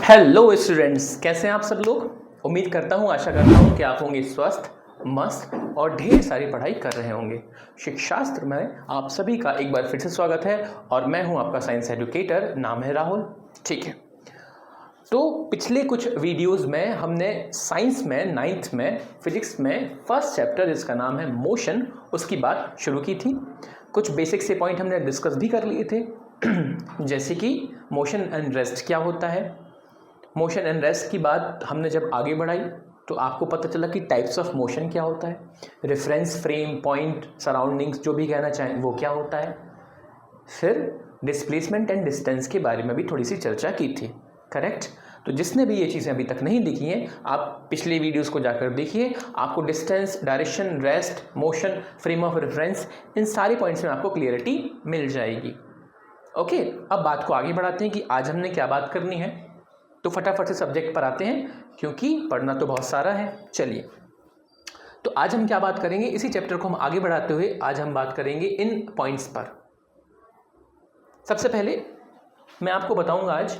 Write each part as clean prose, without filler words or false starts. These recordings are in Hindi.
हेलो स्टूडेंट्स, कैसे हैं आप सब लोग। उम्मीद करता हूँ, आशा करता हूँ कि आप होंगे स्वस्थ, मस्त और ढेर सारी पढ़ाई कर रहे होंगे। शिक्षाशास्त्र में आप सभी का एक बार फिर से स्वागत है और मैं हूँ आपका साइंस एजुकेटर, नाम है राहुल। ठीक है, तो पिछले कुछ वीडियोस में हमने साइंस में 9th में फिजिक्स में फर्स्ट चैप्टर जिसका नाम है मोशन, उसकी बात शुरू की थी। कुछ बेसिक से पॉइंट हमने डिस्कस भी कर लिए थे जैसे कि मोशन एंड रेस्ट क्या होता है। मोशन एंड रेस्ट की बात हमने जब आगे बढ़ाई तो आपको पता चला कि टाइप्स ऑफ मोशन क्या होता है, रेफरेंस फ्रेम, पॉइंट, सराउंडिंग्स जो भी कहना चाहें वो क्या होता है। फिर डिस्प्लेसमेंट एंड डिस्टेंस के बारे में भी थोड़ी सी चर्चा की थी, करेक्ट। तो जिसने भी ये चीज़ें अभी तक नहीं देखी हैं, आप पिछले वीडियोस को जाकर देखिए। आपको distance, direction, rest, motion, frame of reference, इन सारे पॉइंट्स में आपको क्लियरिटी मिल जाएगी। ओके, अब बात को आगे बढ़ाते हैं कि आज हमने क्या बात करनी है। तो फटाफट से सब्जेक्ट पर आते हैं क्योंकि पढ़ना तो बहुत सारा है। चलिए, तो आज हम क्या बात करेंगे, इसी चैप्टर को हम आगे बढ़ाते हुए आज हम बात करेंगे इन पॉइंट्स पर। सबसे पहले मैं आपको बताऊंगा आज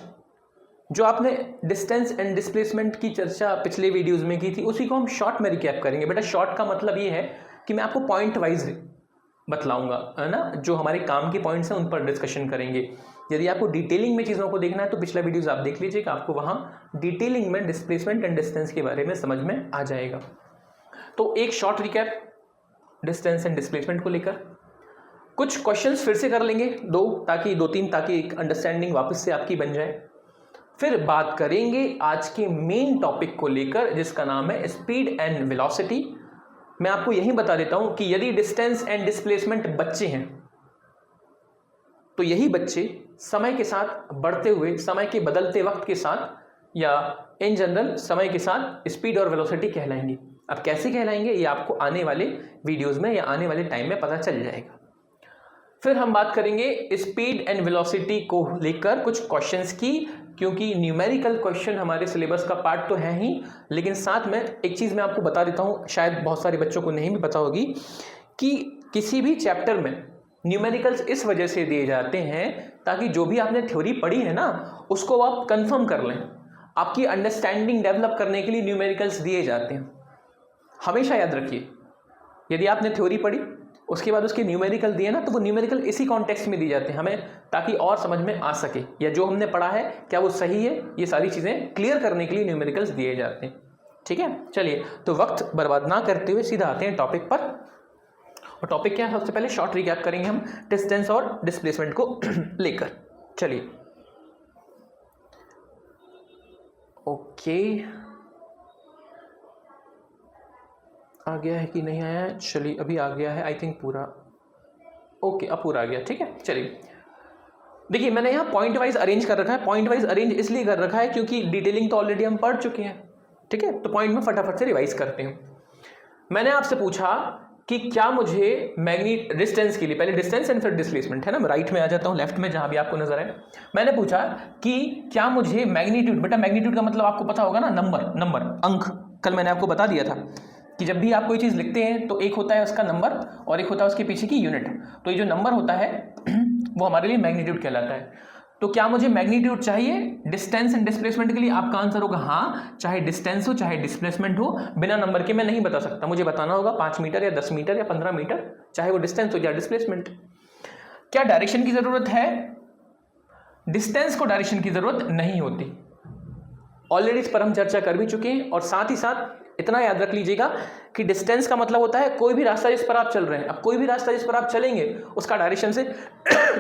जो आपने डिस्टेंस एंड डिस्प्लेसमेंट की चर्चा पिछले वीडियोस में की थी, उसी को हम शॉर्ट में रिकैप करेंगे। बेटा, शॉर्ट का मतलब ये है कि मैं आपको पॉइंट वाइज बतलाऊंगा, है ना। जो हमारे काम के पॉइंट्स हैं उन पर डिस्कशन करेंगे। यदि आपको डिटेलिंग में चीज़ों को देखना है तो पिछला वीडियोस आप देख लीजिएगा, आपको वहाँ डिटेलिंग में डिस्प्लेसमेंट एंड डिस्टेंस के बारे में समझ में आ जाएगा। तो एक short recap distance and displacement को लेकर, कुछ क्वेश्चंस फिर से कर लेंगे दो तीन, ताकि एक अंडरस्टैंडिंग वापस से आपकी बन जाए। फिर बात करेंगे आज के मेन टॉपिक को लेकर जिसका नाम है स्पीड एंड वेलोसिटी। मैं आपको यही बता देता हूं कि यदि डिस्टेंस एंड डिस्प्लेसमेंट बच्चे हैं तो यही बच्चे समय के साथ बढ़ते हुए, समय के बदलते वक्त के साथ या इन जनरल समय के साथ स्पीड और वेलोसिटी कहलाएंगे। अब कैसे कहलाएंगे ये आपको आने वाले वीडियोस में या आने वाले टाइम में पता चल जाएगा। फिर हम बात करेंगे स्पीड एंड वेलोसिटी को लेकर कुछ क्वेश्चंस की, क्योंकि न्यूमेरिकल क्वेश्चन हमारे सिलेबस का पार्ट तो है ही, लेकिन साथ में एक चीज़ मैं आपको बता देता हूँ, शायद बहुत सारे बच्चों को नहीं भी पता होगी, कि किसी भी चैप्टर में न्यूमेरिकल्स इस वजह से दिए जाते हैं ताकि जो भी आपने थ्योरी पढ़ी है ना उसको आप कंफर्म कर लें। आपकी अंडरस्टैंडिंग डेवलप करने के लिए न्यूमेरिकल्स दिए जाते हैं। हमेशा याद रखिए, यदि आपने थ्योरी पढ़ी उसके बाद उसके न्यूमेरिकल दिए ना, तो वो न्यूमेरिकल इसी कॉन्टेक्स्ट में दी जाते हैं हमें, ताकि और समझ में आ सके या जो हमने पढ़ा है क्या वो सही है, ये सारी चीज़ें क्लियर करने के लिए न्यूमेरिकल्स दिए जाते हैं। ठीक है, चलिए, तो वक्त बर्बाद ना करते हुए सीधा आते हैं टॉपिक पर। और टॉपिक क्या है, सबसे पहले शॉर्ट रिकैप करेंगे हम डिस्टेंस और डिस्प्लेसमेंट को लेकर। चलिए, ओके, आ गया है कि नहीं आया है। चलिए, अभी आ गया है आई थिंक पूरा। ओके, अब पूरा आ गया। ठीक है, चलिए, देखिए मैंने यहाँ पॉइंट वाइज अरेंज कर रखा है। पॉइंट वाइज अरेंज इसलिए कर रखा है क्योंकि डिटेलिंग तो ऑलरेडी हम पढ़ चुके हैं। ठीक है, तो पॉइंट में फटाफट से रिवाइज करते हैं। मैंने आपसे पूछा कि क्या मुझे डिस्टेंस के लिए, पहले डिस्टेंस एंड फिर डिस्प्लेसमेंट, है ना। मैं राइट में आ जाता हूँ, लेफ्ट में जहाँ भी आपको नजर आए। मैंने पूछा कि क्या मुझे मैग्नीट्यूड, बेटा मैग्नीट्यूड का मतलब आपको पता होगा ना, नंबर, अंक। कल मैंने आपको बता दिया था कि जब भी आप कोई चीज़ लिखते हैं तो एक होता है उसका नंबर और एक होता है उसके पीछे की यूनिट। तो ये जो नंबर होता है वो हमारे लिए मैग्नीट्यूड कहलाता है। तो क्या मुझे मैग्नीट्यूड चाहिए डिस्टेंस एंड डिस्प्लेसमेंट के लिए? आपका आंसर होगा हाँ, चाहे डिस्टेंस हो चाहे डिस्प्लेसमेंट हो, बिना नंबर के मैं नहीं बता सकता। मुझे बताना होगा 5 मीटर या 10 मीटर या 15 मीटर, चाहे वो डिस्टेंस हो या डिस्प्लेसमेंट। क्या डायरेक्शन की जरूरत है? डिस्टेंस को डायरेक्शन की जरूरत नहीं होती, ऑलरेडी इस पर हम चर्चा कर भी चुके हैं। और साथ ही साथ इतना याद रख लीजिएगा कि डिस्टेंस का मतलब होता है कोई भी रास्ता जिस पर आप चल रहे हैं। अब कोई भी रास्ता जिस पर आप चलेंगे उसका डायरेक्शन से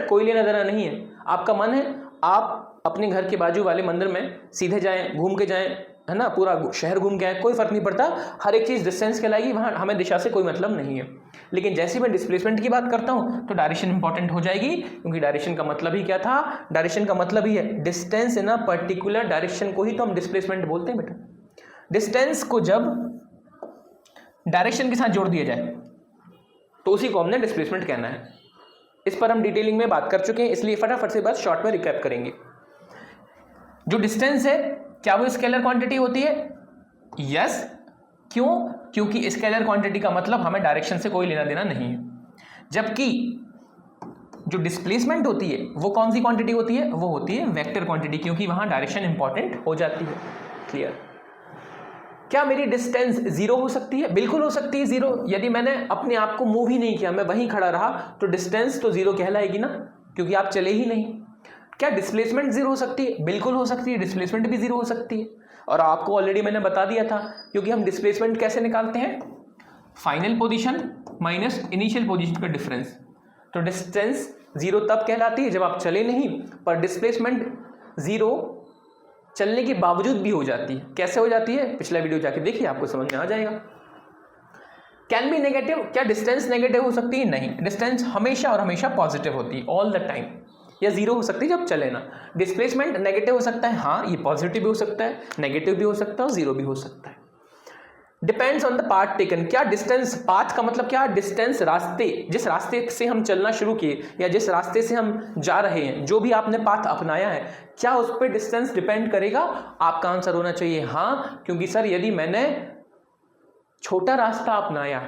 कोई लेना देना नहीं है। आपका मन है आप अपने घर के बाजू वाले मंदिर में सीधे जाएं, घूम के जाएं, है ना, पूरा शहर घूम के आए, कोई फर्क नहीं पड़ता, हर एक चीज़ डिस्टेंस कहलाएगी, वहाँ हमें दिशा से कोई मतलब नहीं है। लेकिन जैसे मैं डिस्प्लेसमेंट की बात करता हूँ तो डायरेक्शन इंपॉर्टेंट हो जाएगी, क्योंकि डायरेक्शन का मतलब ही क्या था, डायरेक्शन का मतलब ही है distance in a particular direction को ही तो हम डिस्प्लेसमेंट बोलते हैं बेटा। डिस्टेंस को जब डायरेक्शन के साथ जोड़ दिया जाए तो उसी को हमने डिस्प्लेसमेंट कहना है। इस पर हम डिटेलिंग में बात कर चुके हैं, इसलिए फटाफट से बस शॉर्ट में रिकैप करेंगे। जो डिस्टेंस है क्या वो स्केलर क्वांटिटी होती है? यस। क्यों? क्योंकि स्केलर क्वांटिटी का मतलब हमें डायरेक्शन से कोई लेना देना नहीं है, जबकि जो डिस्प्लेसमेंट होती है वो कौन सी क्वांटिटी होती है, वो होती है वेक्टर क्वांटिटी, क्योंकि वहाँ डायरेक्शन इंपॉर्टेंट हो जाती है। क्लियर? क्या मेरी डिस्टेंस जीरो हो सकती है? बिल्कुल हो सकती है जीरो। यदि मैंने अपने आप को मूव ही नहीं किया, मैं वहीं खड़ा रहा, तो डिस्टेंस तो जीरो कहलाएगी ना, क्योंकि आप चले ही नहीं। क्या डिस्प्लेसमेंट जीरो हो सकती है? बिल्कुल हो सकती है, डिस्प्लेसमेंट भी जीरो हो सकती है। और आपको ऑलरेडी मैंने बता दिया था, क्योंकि हम डिस्प्लेसमेंट कैसे निकालते हैं, final position minus initial position का डिफरेंस। तो डिस्टेंस जीरो तब कहलाती है जब आप चले नहीं, पर डिस्प्लेसमेंट जीरो चलने के बावजूद भी हो जाती है। कैसे हो जाती है, पिछला वीडियो जाके देखिए, आपको समझ में आ जाएगा। कैन बी नेगेटिव, क्या डिस्टेंस नेगेटिव हो सकती है? नहीं, डिस्टेंस हमेशा और हमेशा पॉजिटिव होती है, ऑल द टाइम। या जीरो हो सकती है जब चले ना। डिस्प्लेसमेंट नेगेटिव हो सकता है, हाँ, ये पॉजिटिव भी हो सकता है, नेगेटिव भी हो सकता है और जीरो भी हो सकता है। Depends on the path taken, क्या डिस्टेंस, पाथ का मतलब क्या, डिस्टेंस, रास्ते, जिस रास्ते से हम चलना शुरू किए या जिस रास्ते से हम जा रहे हैं, जो भी आपने पाथ अपनाया है, क्या उस पर डिस्टेंस डिपेंड करेगा? आपका आंसर होना चाहिए हाँ, क्योंकि सर यदि मैंने छोटा रास्ता अपनाया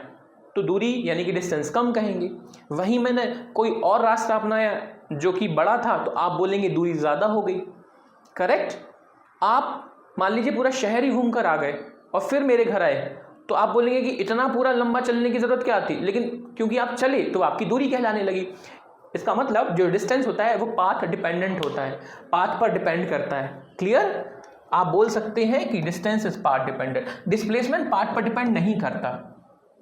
तो दूरी यानी कि डिस्टेंस कम कहेंगे, वहीं मैंने कोई और रास्ता अपनाया जो कि बड़ा था तो आप बोलेंगे दूरी ज़्यादा हो गई। करेक्ट? आप मान लीजिए पूरा शहर ही घूम कर आ गए और फिर मेरे घर आए, तो आप बोलेंगे कि इतना पूरा लंबा चलने की ज़रूरत क्या थी, लेकिन क्योंकि आप चले तो आपकी दूरी कहलाने लगी। इसका मतलब जो डिस्टेंस होता है वो पाथ डिपेंडेंट होता है, पाथ पर डिपेंड करता है। क्लियर? आप बोल सकते हैं कि distance is path dependent. Displacement path पर डिपेंड नहीं करता।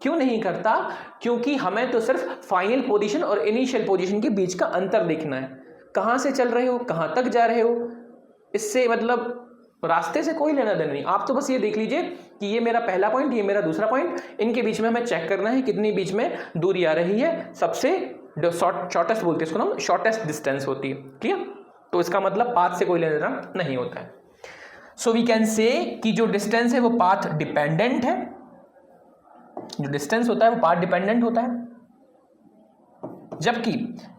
क्यों नहीं करता? क्योंकि हमें तो सिर्फ फाइनल पोजीशन और इनिशियल पोजीशन के बीच का अंतर देखना है। कहाँ से चल रहे हो, कहाँ तक जा रहे हो, इससे मतलब रास्ते से कोई लेना देना नहीं। आप तो बस ये देख लीजिए कि ये मेरा पहला पॉइंट, ये मेरा दूसरा पॉइंट, इनके बीच में हमें चेक करना है कितनी बीच में दूरी आ रही है। सबसे शॉर्टेस्ट बोलते हैं इसको ना, शॉर्टेस्ट डिस्टेंस होती है। क्लियर? तो इसका मतलब पाथ से कोई लेना देना नहीं होता है। सो वी कैन से कि जो डिस्टेंस है वो पाथ डिपेंडेंट है, जो डिस्टेंस होता है वो पाथ डिपेंडेंट होता है, जबकि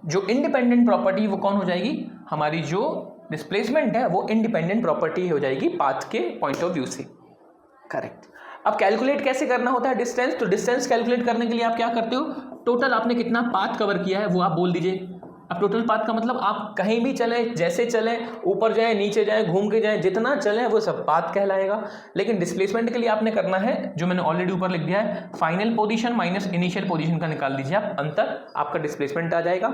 जो इंडिपेंडेंट प्रॉपर्टी वो कौन हो जाएगी, हमारी जो डिस्प्लेसमेंट है वो इंडिपेंडेंट प्रॉपर्टी हो जाएगी पाथ के पॉइंट ऑफ व्यू से। करेक्ट? अब कैलकुलेट कैसे करना होता है डिस्टेंस, तो डिस्टेंस कैलकुलेट करने के लिए आप क्या करते हो, टोटल आपने कितना पाथ कवर किया है वो आप बोल दीजिए। अब टोटल पाथ का मतलब आप कहीं भी चलें, जैसे चलें, ऊपर जाएं, नीचे जाएं, घूम के जाएं, जितना चलें वो सब पाथ कहलाएगा। लेकिन डिस्प्लेसमेंट के लिए आपने करना है जो मैंने ऑलरेडी ऊपर लिख दिया है, final position minus initial position का निकाल दीजिए आप अंतर, आपका डिस्प्लेसमेंट आ जाएगा।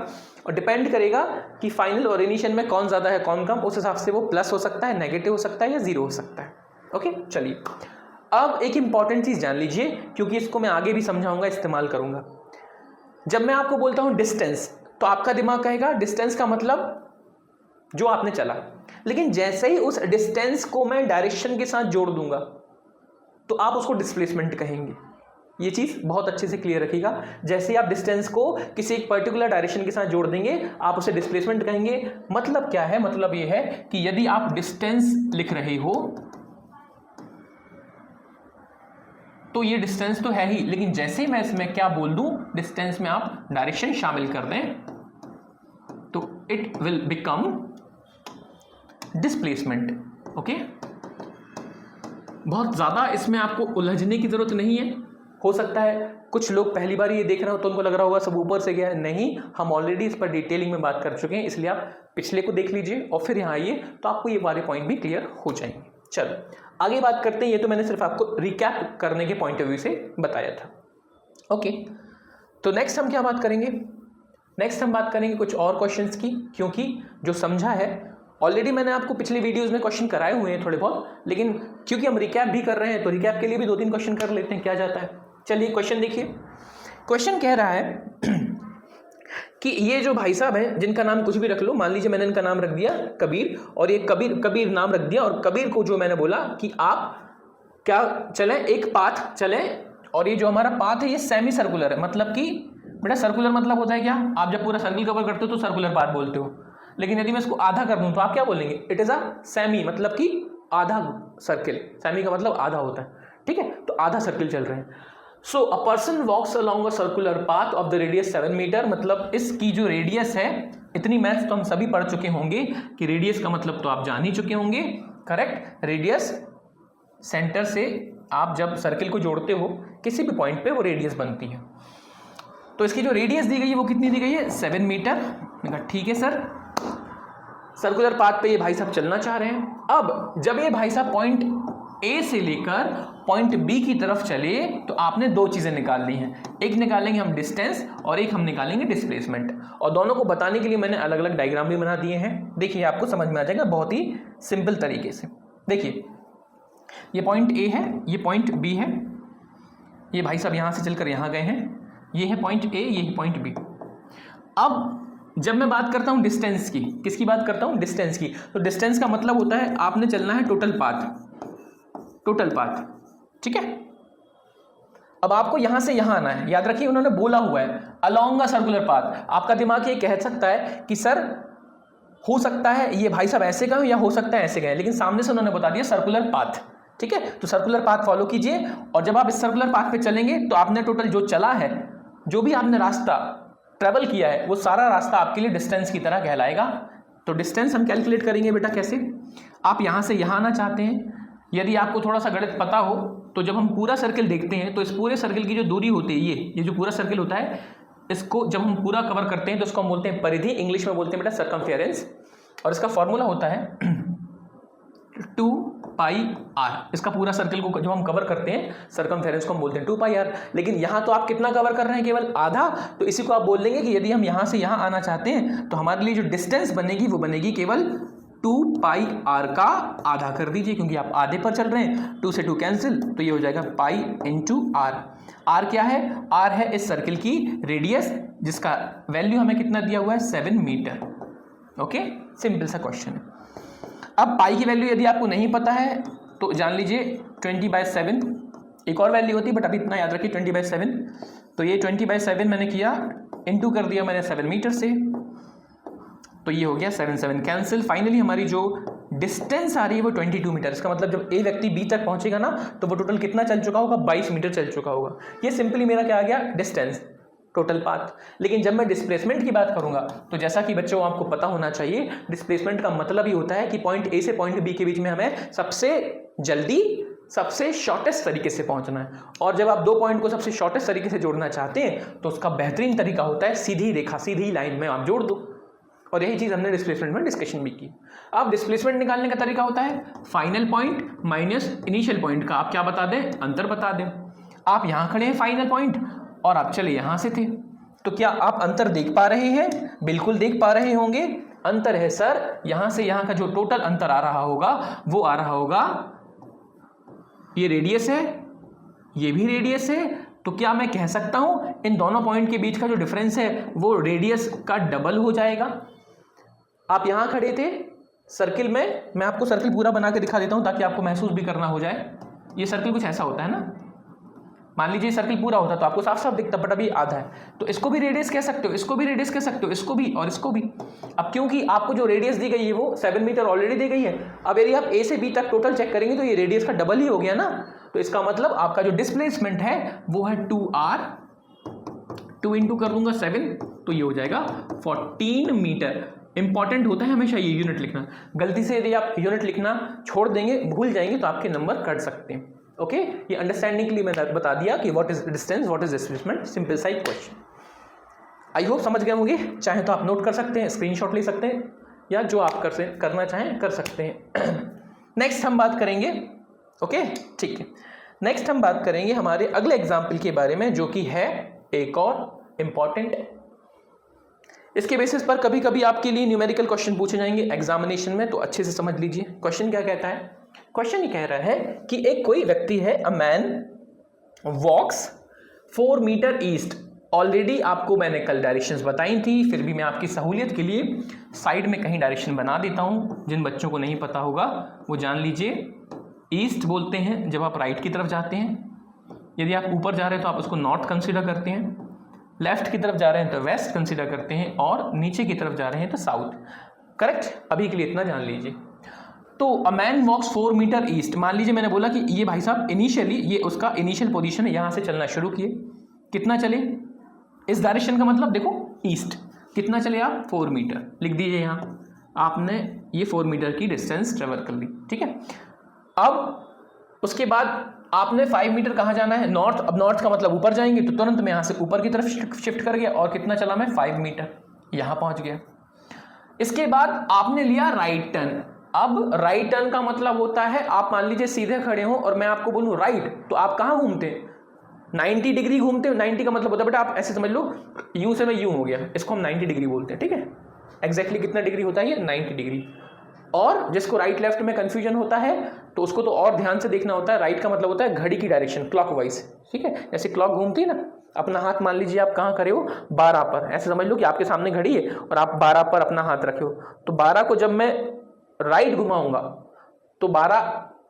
और डिपेंड करेगा कि फाइनल और इनिशियल में कौन ज़्यादा है कौन कम, उस हिसाब से वो प्लस हो सकता है, नेगेटिव हो सकता है या जीरो हो सकता है। ओके, चलिए अब एक इंपॉर्टेंट चीज़ जान लीजिए, क्योंकि इसको मैं आगे भी समझाऊंगा, इस्तेमाल करूंगा। जब मैं आपको बोलता हूं डिस्टेंस, तो आपका दिमाग कहेगा डिस्टेंस का मतलब जो आपने चला, लेकिन जैसे ही उस डिस्टेंस को मैं डायरेक्शन के साथ जोड़ दूंगा तो आप उसको डिस्प्लेसमेंट कहेंगे। ये चीज़ बहुत अच्छे से क्लियर रखिएगा। जैसे ही आप डिस्टेंस को किसी एक पर्टिकुलर डायरेक्शन के साथ जोड़ देंगे आप उसे डिस्प्लेसमेंट कहेंगे। मतलब क्या है, मतलब ये है कि यदि आप डिस्टेंस लिख रहे हो तो ये डिस्टेंस तो है ही, लेकिन जैसे ही मैं इसमें क्या बोल दूं, डिस्टेंस में आप डायरेक्शन शामिल कर दें तो it will become displacement. Okay, बहुत ज़्यादा इसमें आपको उलझने की ज़रूरत नहीं है। हो सकता है कुछ लोग पहली बार ये देख रहे हो तो उनको लग रहा होगा सब ऊपर से गया है, नहीं, हम ऑलरेडी इस पर डिटेलिंग में बात कर चुके हैं, इसलिए आप पिछले को देख लीजिए और फिर यहाँ आइए तो आपको ये वाले पॉइंट भी क्लियर हो जाएंगे। चलो आगे बात करते हैं। ये तो मैंने सिर्फ आपको रिकैप करने के पॉइंट ऑफ व्यू से बताया था। ओके, तो नेक्स्ट हम क्या बात करेंगे, नेक्स्ट हम बात करेंगे कुछ और क्वेश्चंस की, क्योंकि जो समझा है ऑलरेडी मैंने आपको पिछले वीडियोस में क्वेश्चन कराए हुए हैं थोड़े बहुत, लेकिन क्योंकि हम रिकैप भी कर रहे हैं तो रिकैप के लिए भी 2-3 क्वेश्चन कर लेते हैं, क्या जाता है। चलिए क्वेश्चन देखिए। क्वेश्चन कह रहा है कि ये जो भाई साहब हैं जिनका नाम कुछ भी रख लो, मान लीजिए मैंने इनका नाम रख दिया कबीर, और ये कबीर नाम रख दिया, और कबीर को जो मैंने बोला कि आप क्या चलें, एक पाथ चलें, और ये जो हमारा पाथ है ये सेमी सर्कुलर है। मतलब कि बेटा सर्कुलर मतलब होता है क्या, आप जब पूरा सर्कल कवर करते हो तो सर्कुलर पाथ बोलते हो, लेकिन यदि मैं इसको आधा कर दूं तो आप क्या बोलेंगे, इट इज़ अ सेमी, मतलब कि आधा सर्किल। सेमी का मतलब आधा होता है, ठीक है, तो आधा सर्किल चल रहे हैं। So a person walks along a circular path of the radius 7 metre, मतलब इसकी जो रेडियस है, इतनी मैथ्स तो हम सभी पढ़ चुके होंगे कि रेडियस का मतलब तो आप जान ही चुके होंगे। करेक्ट, रेडियस सेंटर से आप जब सर्किल को जोड़ते हो किसी भी पॉइंट पे वो रेडियस बनती है। तो इसकी जो रेडियस दी गई है वो कितनी दी गई है, 7 मीटर। मैंने कहा ठीक है सर। सर्कुलर पाथ पे ये भाई साहब चलना चाह रहे हैं। अब जब ये भाई साहब पॉइंट ए से लेकर पॉइंट बी की तरफ चले तो आपने दो चीज़ें निकाल ली हैं, एक निकालेंगे हम डिस्टेंस और एक हम निकालेंगे डिस्प्लेसमेंट। और दोनों को बताने के लिए मैंने अलग अलग डायग्राम भी बना दिए हैं। देखिए आपको समझ में आ जाएगा बहुत ही सिंपल तरीके से। देखिए ये पॉइंट ए है, ये पॉइंट बी है, ये भाई साहब यहाँ से चलकर यहाँ गए हैं, ये है पॉइंट ए, ये है पॉइंट बी। अब जब मैं बात करता हूँ डिस्टेंस की, किसकी बात करता हूँ? डिस्टेंस की। तो डिस्टेंस का मतलब होता है आपने चलना है टोटल पाथ, टोटल पाथ, ठीक है। अब आपको यहां से यहां आना है। याद रखिए उन्होंने बोला हुआ है अलोंग अ सर्कुलर पाथ। आपका दिमाग ये कह सकता है कि सर हो सकता है ये भाई साहब ऐसे गए या हो सकता है ऐसे गए, लेकिन सामने से उन्होंने बता दिया सर्कुलर पाथ, ठीक है। तो सर्कुलर पाथ फॉलो कीजिए और जब आप इस सर्कुलर पाथ पे चलेंगे तो आपने टोटल जो चला है, जो भी आपने रास्ता ट्रेवल किया है, वो सारा रास्ता आपके लिए डिस्टेंस की तरह कहलाएगा। तो डिस्टेंस हम कैलकुलेट करेंगे बेटा कैसे? आप यहां से यहां आना चाहते हैं। यदि आपको थोड़ा सा गणित पता हो तो जब हम पूरा सर्किल देखते हैं तो इस पूरे सर्किल की जो दूरी होती है, ये जो पूरा सर्किल होता है, इसको जब हम पूरा कवर करते हैं तो इसको हम बोलते हैं परिधि, इंग्लिश में बोलते हैं बेटा सर्कमफेरेंस। और इसका फॉर्मूला होता है 2 पाई आर। इसका पूरा सर्किल को जब हम कवर करते हैं सर्कमफेरेंस को हम बोलते हैं 2 पाई आर। लेकिन यहाँ तो आप कितना कवर कर रहे हैं? केवल आधा। तो इसी को आप बोल देंगे कि यदि हम यहाँ से यहाँ आना चाहते हैं तो हमारे लिए जो डिस्टेंस बनेगी वो बनेगी केवल 2 पाई आर का आधा कर दीजिए, क्योंकि आप आधे पर चल रहे हैं। 2 से 2 कैंसिल, तो ये हो जाएगा पाई इंटू आर। आर क्या है? आर है इस सर्किल की रेडियस, जिसका वैल्यू हमें कितना दिया हुआ है? 7 मीटर। ओके, सिंपल सा क्वेश्चन है। अब पाई की वैल्यू यदि आपको नहीं पता है तो जान लीजिए 20/7 एक और वैल्यू होती है, बट अभी इतना याद रखिए 20/7। तो ये 20/7 मैंने किया, इंटू कर दिया मैंने 7 मीटर से, तो ये हो गया 7 कैंसिल। फाइनली हमारी जो डिस्टेंस आ रही है वो 22 मीटर। इसका मतलब जब ए व्यक्ति बी तक पहुंचेगा ना तो वो टोटल कितना चल चुका होगा? 22 मीटर चल चुका होगा। ये सिंपली मेरा क्या आ गया? Distance, total path. लेकिन जब मैं डिस्प्लेसमेंट की बात करूंगा तो जैसा कि बच्चों आपको पता होना चाहिए, डिस्प्लेसमेंट का मतलब ही होता है कि पॉइंट ए से पॉइंट बी के बीच में हमें सबसे जल्दी, सबसे शॉर्टेस्ट तरीके से पहुंचना है। और जब आप दो पॉइंट को सबसे शॉर्टेस्ट तरीके से जोड़ना चाहते हैं तो उसका बेहतरीन तरीका होता है सीधी रेखा, सीधी लाइन में आप जोड़ दो। और यही चीज़ हमने डिस्प्लेसमेंट में डिस्कशन भी की। अब डिस्प्लेसमेंट निकालने का तरीका होता है final point minus initial point का आप क्या बता दें? अंतर बता दें। आप यहाँ खड़े हैं फाइनल पॉइंट और आप चले यहाँ से थे, तो क्या आप अंतर देख पा रहे हैं? बिल्कुल देख पा रहे होंगे। अंतर है सर, यहाँ से यहाँ का जो टोटल अंतर आ रहा होगा वो आ रहा होगा, ये रेडियस है, ये भी रेडियस है। तो क्या मैं कह सकता हूँ इन दोनों पॉइंट के बीच का जो डिफरेंस है वो रेडियस का डबल हो जाएगा? आप यहाँ खड़े थे सर्किल में, मैं आपको सर्किल पूरा बना के दिखा देता हूँ ताकि आपको महसूस भी करना हो जाए। ये सर्किल कुछ ऐसा होता है ना, मान लीजिए सर्किल पूरा होता तो आपको साफ साफ दिखता, बट अभी आधा है। तो इसको भी रेडियस कह सकते हो, इसको भी रेडियस कह सकते हो, इसको भी और इसको भी। अब क्योंकि आपको जो रेडियस दी गई है वो 7 मीटर ऑलरेडी दी गई है। अब यदि आप ए से बी तक टोटल चेक करेंगे तो ये रेडियस का डबल ही हो गया ना। तो इसका मतलब आपका जो डिस्प्लेसमेंट है वो है 2r, 2 इंटू कर दूंगा 7, तो ये हो जाएगा 14 मीटर। इंपॉर्टेंट होता है हमेशा ये यूनिट लिखना। गलती से यदि आप यूनिट लिखना छोड़ देंगे, भूल जाएंगे, तो आपके नंबर कट सकते हैं। ओके, ये अंडरस्टैंडिंग के लिए मैंने बता दिया कि what is distance, what is displacement, simple सा क्वेश्चन। आई होप समझ गए होंगे। चाहे तो आप नोट कर सकते हैं, स्क्रीनशॉट ले सकते हैं, या जो आप करना चाहें कर सकते हैं। नेक्स्ट हम बात करेंगे, ओके ठीक है, नेक्स्ट हम बात करेंगे हमारे अगले एग्जाम्पल के बारे में, जो कि है एक और इम्पॉर्टेंट। इसके बेसिस पर कभी कभी आपके लिए न्यूमेरिकल क्वेश्चन पूछे जाएंगे एग्जामिनेशन में, तो अच्छे से समझ लीजिए। क्वेश्चन क्या कहता है? क्वेश्चन ये कह रहा है कि एक कोई व्यक्ति है, a man walks 4 metre east. Already आपको मैंने कल डायरेक्शंस बताई थी, फिर भी मैं आपकी सहूलियत के लिए साइड में कहीं डायरेक्शन बना देता हूँ। जिन बच्चों को नहीं पता होगा वो जान लीजिए। ईस्ट बोलते हैं जब आप राइट की तरफ जाते हैं। यदि आप ऊपर जा रहे हैं तो आप उसको नॉर्थ कंसिडर करते हैं, लेफ्ट की तरफ जा रहे हैं तो वेस्ट कंसिडर करते हैं, और नीचे की तरफ जा रहे हैं तो साउथ। करेक्ट? अभी के लिए इतना जान लीजिए। तो a man walks 4 metre east. मान लीजिए मैंने बोला कि ये भाई साहब इनिशियली, ये उसका इनिशियल पोजीशन है, यहाँ से चलना शुरू किए। कितना चले? इस डायरेक्शन का मतलब देखो ईस्ट। कितना चले आप? 4 मीटर। लिख दीजिए यहाँ, आपने ये 4 मीटर की डिस्टेंस ट्रेवल कर ली, ठीक है। अब उसके बाद आपने 5 मीटर कहाँ जाना है? नॉर्थ। अब नॉर्थ का मतलब ऊपर जाएंगे, तो तुरंत मैं यहाँ से ऊपर की तरफ शिफ्ट कर गया, और कितना चला मैं? 5 मीटर, यहाँ पहुँच गया। इसके बाद आपने लिया राइट टर्न। अब राइट टर्न का मतलब होता है आप मान लीजिए सीधे खड़े हो और मैं आपको बोलूं राइट, तो आप कहां घूमते हैं? 90 डिग्री घूमते हो। 90 का मतलब होता है बेटा, आप ऐसे समझ लो, यूं से मैं यूं हो गया, इसको हम 90 डिग्री बोलते हैं, ठीक है। एग्जैक्टली कितना डिग्री होता है ये? 90 डिग्री। और जिसको राइट लेफ्ट में कंफ्यूजन होता है तो उसको तो और ध्यान से देखना होता है। राइट का मतलब होता है घड़ी की डायरेक्शन, क्लॉकवाइज, ठीक है। जैसे क्लॉक घूमती है ना, अपना हाथ मान लीजिए आप कहाँ खड़े हो? 12 पर। ऐसे समझ लो कि आपके सामने घड़ी है और आप 12 पर अपना हाथ रखे हो, तो 12 को जब मैं राइट घुमाऊंगा तो 12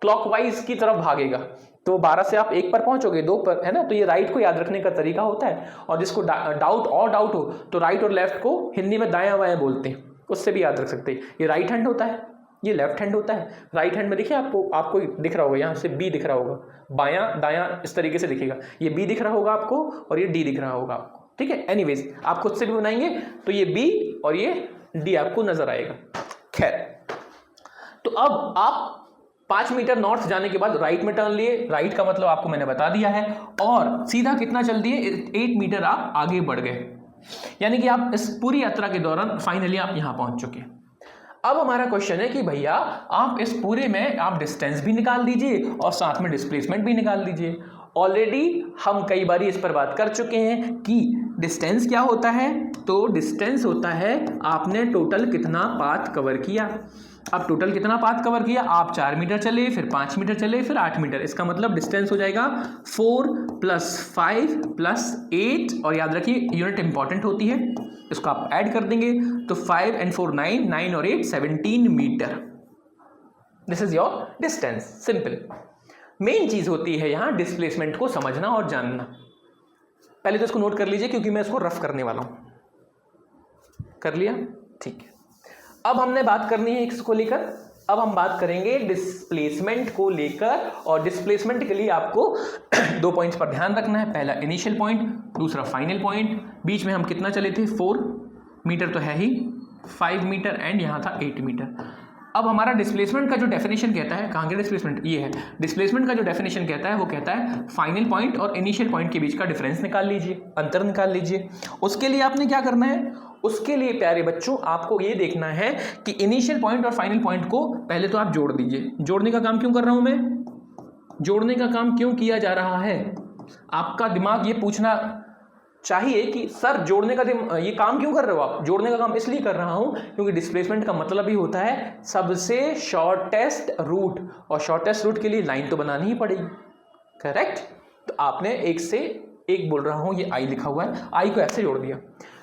क्लॉकवाइज की तरफ भागेगा, तो 12 से आप 1 पर पहुंचोगे, 2 पर, है ना। तो ये राइट को याद रखने का तरीका होता है। और जिसको डाउट हो तो राइट और लेफ्ट को हिंदी में दायां बायां बोलते हैं, उससे भी याद रख सकते हैं। ये राइट हैंड होता है, ये लेफ्ट हैंड होता है। राइट हैंड में देखिए आपको दिख रहा होगा, यहाँ से बी दिख रहा होगा, बायां दायां इस तरीके से दिखेगा। ये बी दिख रहा होगा आपको और ये डी दिख रहा होगा आपको, ठीक है। एनीवेज आप खुद से भी बनाएंगे तो ये बी और ये डी आपको नजर आएगा। खैर, तो अब आप 5 मीटर नॉर्थ जाने के बाद राइट में टर्न लिए। राइट का मतलब आपको मैंने बता दिया है। और सीधा कितना चल दिए? 8 मीटर आप आगे बढ़ गए, यानी कि आप इस पूरी यात्रा के दौरान फाइनली आप यहां पहुंच चुके। अब हमारा क्वेश्चन है कि भैया आप इस पूरे में आप डिस्टेंस भी निकाल दीजिए और साथ में डिस्प्लेसमेंट भी निकाल दीजिए। ऑलरेडी हम कई बार इस पर बात कर चुके हैं कि डिस्टेंस क्या होता है। तो डिस्टेंस होता है आपने टोटल कितना पाथ कवर किया। अब टोटल कितना पाथ कवर किया? आप 4 मीटर चले, फिर 5 मीटर चले, फिर 8 मीटर। इसका मतलब डिस्टेंस हो जाएगा 4 + 5 + 8। और याद रखिए यूनिट इंपॉर्टेंट होती है, इसको आप ऐड कर देंगे तो 5 and 4 9, 9 और 8 17 metre. This is your distance. Simple. Main चीज होती है यहां डिस्प्लेसमेंट को समझना और जानना। पहले तो इसको नोट कर लीजिए क्योंकि मैं इसको रफ करने वाला हूं। कर लिया? ठीक है। अब हमने बात करनी है इसको लेकर। अब हम बात करेंगे डिस्प्लेसमेंट को लेकर। और डिस्प्लेसमेंट के लिए आपको 2 पॉइंट्स पर ध्यान रखना है। पहला इनिशियल पॉइंट, दूसरा फाइनल पॉइंट। बीच में हम कितना चले थे? 4 मीटर तो है ही, 5 मीटर एंड यहाँ था 8 मीटर। अब हमारा डिस्प्लेसमेंट का जो डेफिनेशन कहता है, कहाँ के डिस्प्लेसमेंट? ये है। डिस्प्लेसमेंट का जो डेफिनेशन कहता है वो कहता है फाइनल पॉइंट और इनिशियल पॉइंट के बीच का डिफरेंस निकाल लीजिए, अंतर निकाल लीजिए। उसके लिए आपने क्या करना है? उसके लिए प्यारे बच्चों आपको ये देखना है कि इनिशियल पॉइंट और फाइनल पॉइंट को पहले तो आप जोड़ दीजिए। जोड़ने का काम क्यों कर रहा हूं मैं? जोड़ने का काम क्यों किया जा रहा है? आपका दिमाग ये पूछना चाहिए कि सर जोड़ने का ये काम क्यों कर रहे हो आप? जोड़ने का काम इसलिए कर रहा हूं क्योंकि डिस्प्लेसमेंट का मतलब ही होता है सबसे शॉर्टेस्ट रूट, और शॉर्टेस्ट रूट के लिए लाइन तो बनानी ही पड़ेगी, करेक्ट। तो आपने एक से एक बोल रहा हूं, ये आई लिखा हुआ है, आई को ऐसे जोड़ दिया।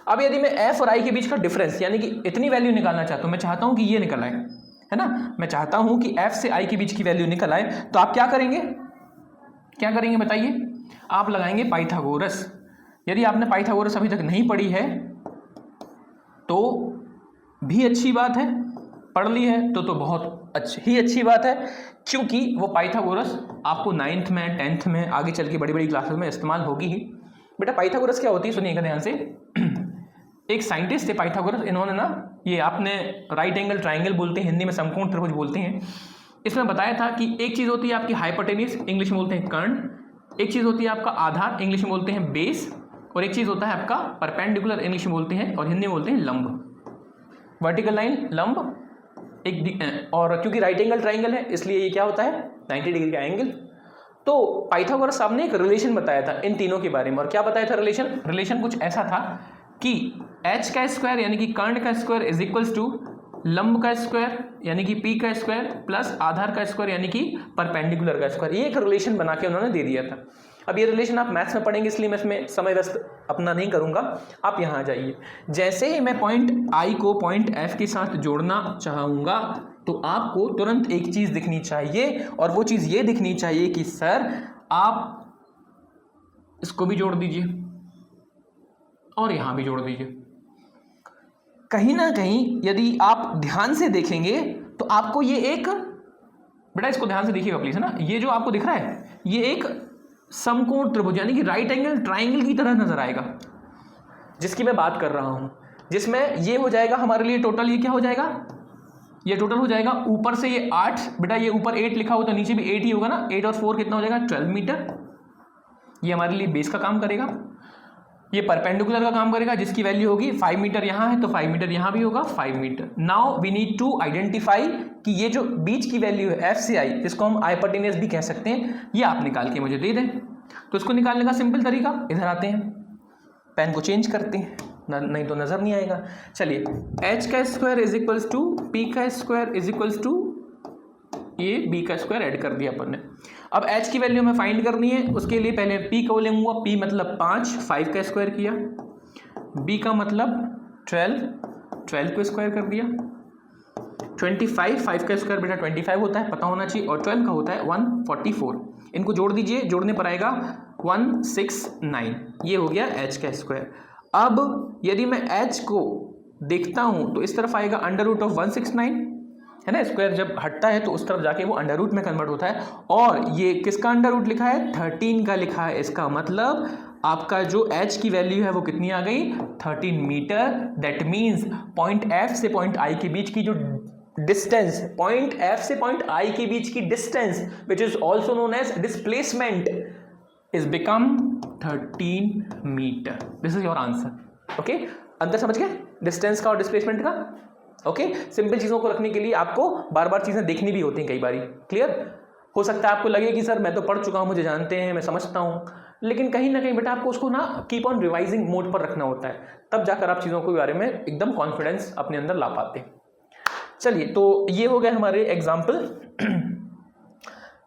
अब यदि मैं एफ और आई के बीच का डिफरेंस यानी कि इतनी वैल्यू निकालना चाहता हूं, मैं चाहता हूं कि ये निकल आए, है ना, मैं चाहता हूं कि एफ से आई के बीच की वैल्यू निकल आए, तो आप क्या करेंगे? क्या करेंगे बताइए? आप लगाएंगे पाइथागोरस। यदि आपने पाइथागोरस अभी तक नहीं पढ़ी है तो भी अच्छी बात है, पढ़ ली है तो बहुत अच्छी बात है, क्योंकि वो पाइथागोरस आपको 9th में 10th में आगे चल के बड़ी बड़ी क्लासेस में इस्तेमाल होगी ही। बेटा पाइथागोरस क्या होती है सुनिएगा ध्यान से। एक साइंटिस्ट थे पाइथागोरस, इन्होंने ना, ये आपने राइट एंगल ट्राइंगल बोलते हैं, हिंदी में समकोण त्रिभुज बोलते हैं। इसमें बताया था कि एक चीज़ होती है आपकी हाइपोटेन्यूज, इंग्लिश में बोलते हैं कर्ण, एक चीज़ होती है आपका आधार, इंग्लिश में बोलते हैं बेस, और एक चीज़ होता है आपका परपेंडिकुलर, इंग्लिश में बोलते हैं और हिंदी में बोलते हैं लंब। वर्टिकल लाइन, लंब, एक, और क्योंकि राइट एंगल ट्राइंगल है इसलिए ये क्या होता है 90 डिग्री का एंगल। तो पाइथागोरस साहब ने एक रिलेशन बताया था इन तीनों के बारे में। और क्या बताया था रिलेशन कुछ ऐसा था कि h का स्क्वायर यानी कि कर्ण का स्क्वायर इज इक्वल्स टू लंब का स्क्वायर यानी कि p का स्क्वायर प्लस आधार का स्क्वायर यानी कि परपेंडिकुलर का स्क्वायर। ये एक रिलेशन बना के उन्होंने दे दिया था। अब ये रिलेशन आप मैथ्स में पढ़ेंगे इसलिए मैं इसमें समय व्यस्त अपना नहीं करूंगा, आप यहाँ आ जाइए। जैसे ही मैं पॉइंट I को पॉइंट F के साथ जोड़ना चाहूँगा तो आपको तुरंत एक चीज़ दिखनी चाहिए, और वो चीज़ ये दिखनी चाहिए कि सर आप इसको भी जोड़ दीजिए और यहाँ भी जोड़ दीजिए। कहीं ना कहीं यदि आप ध्यान से देखेंगे तो आपको ये एक, बेटा इसको ध्यान से देखिएगा प्लीज़, है ना, ये जो आपको दिख रहा है ये एक समकोण त्रिभुज यानी कि राइट एंगल ट्राइंगल की तरह नजर आएगा, जिसकी मैं बात कर रहा हूं, जिसमें ये हो जाएगा हमारे लिए टोटल, ये क्या हो जाएगा, ये टोटल हो जाएगा ऊपर से ये 8, बेटा ये ऊपर 8 लिखा हो तो नीचे भी 8 ही होगा ना, 8 और 4 कितना हो जाएगा 12 मीटर। ये हमारे लिए बेस का काम करेगा। ये परपेंडिकुलर का काम करेगा जिसकी वैल्यू होगी 5 मीटर यहाँ है तो 5 मीटर यहाँ भी होगा 5 metre. Now we need to identify कि ये जो बीच की वैल्यू है एफ से आई, जिसको हम हाइपोटेन्यूज भी कह सकते हैं, ये आप निकाल के मुझे दे दें। तो इसको निकालने का सिंपल तरीका, इधर आते हैं, पेन को चेंज करते हैं, नहीं तो नजर नहीं आएगा। चलिए, एच का square is equals to P का स्क्वायर इज इक्वल्स टू ये बी का स्क्वायर ऐड कर दिया अपन ने। अब एच की वैल्यू हमें फाइंड करनी है, उसके लिए पहले पी को लेंगे, पी मतलब 5 का स्क्वायर किया, बी का मतलब 12 को स्क्वायर कर दिया, 25 5 का स्क्वायर बेटा 25 होता है, पता होना चाहिए, और 12 का होता है 144। इनको जोड़ दीजिए, जोड़ने पर आएगा 169, ये हो गया एच का स्क्वायर। अब यदि मैं एच को देखता हूँ तो इस तरफ आएगा अंडर रूट ऑफ 169, है ना, स्क्वायर जब हटता है तो उस तरफ जाके वो अंडर रूट में कन्वर्ट होता है, और ये किसका अंडर रूट लिखा है, 13 का लिखा है। इसका मतलब आपका जो h की वैल्यू है वो कितनी आ गई, 13 metre. That means point f से पॉइंट i के बीच की जो डिस्टेंस, पॉइंट f से पॉइंट i के बीच की distance which is also known as displacement is become 13 metre. This is your answer. Okay, अंतर समझ गए डिस्टेंस का और डिस्प्लेसमेंट का। ओके, सिंपल चीज़ों को रखने के लिए आपको बार बार चीज़ें देखनी भी होती हैं कई बारी। क्लियर? हो सकता है आपको लगे कि सर मैं तो पढ़ चुका हूँ, मुझे जानते हैं, मैं समझता हूँ, लेकिन कहीं ना कहीं बेटा आपको उसको ना कीप ऑन रिवाइजिंग मोड पर रखना होता है, तब जाकर आप चीज़ों के बारे में एकदम कॉन्फिडेंस अपने अंदर ला पाते हैं। चलिए, तो ये हो गए हमारे एग्जाम्पल।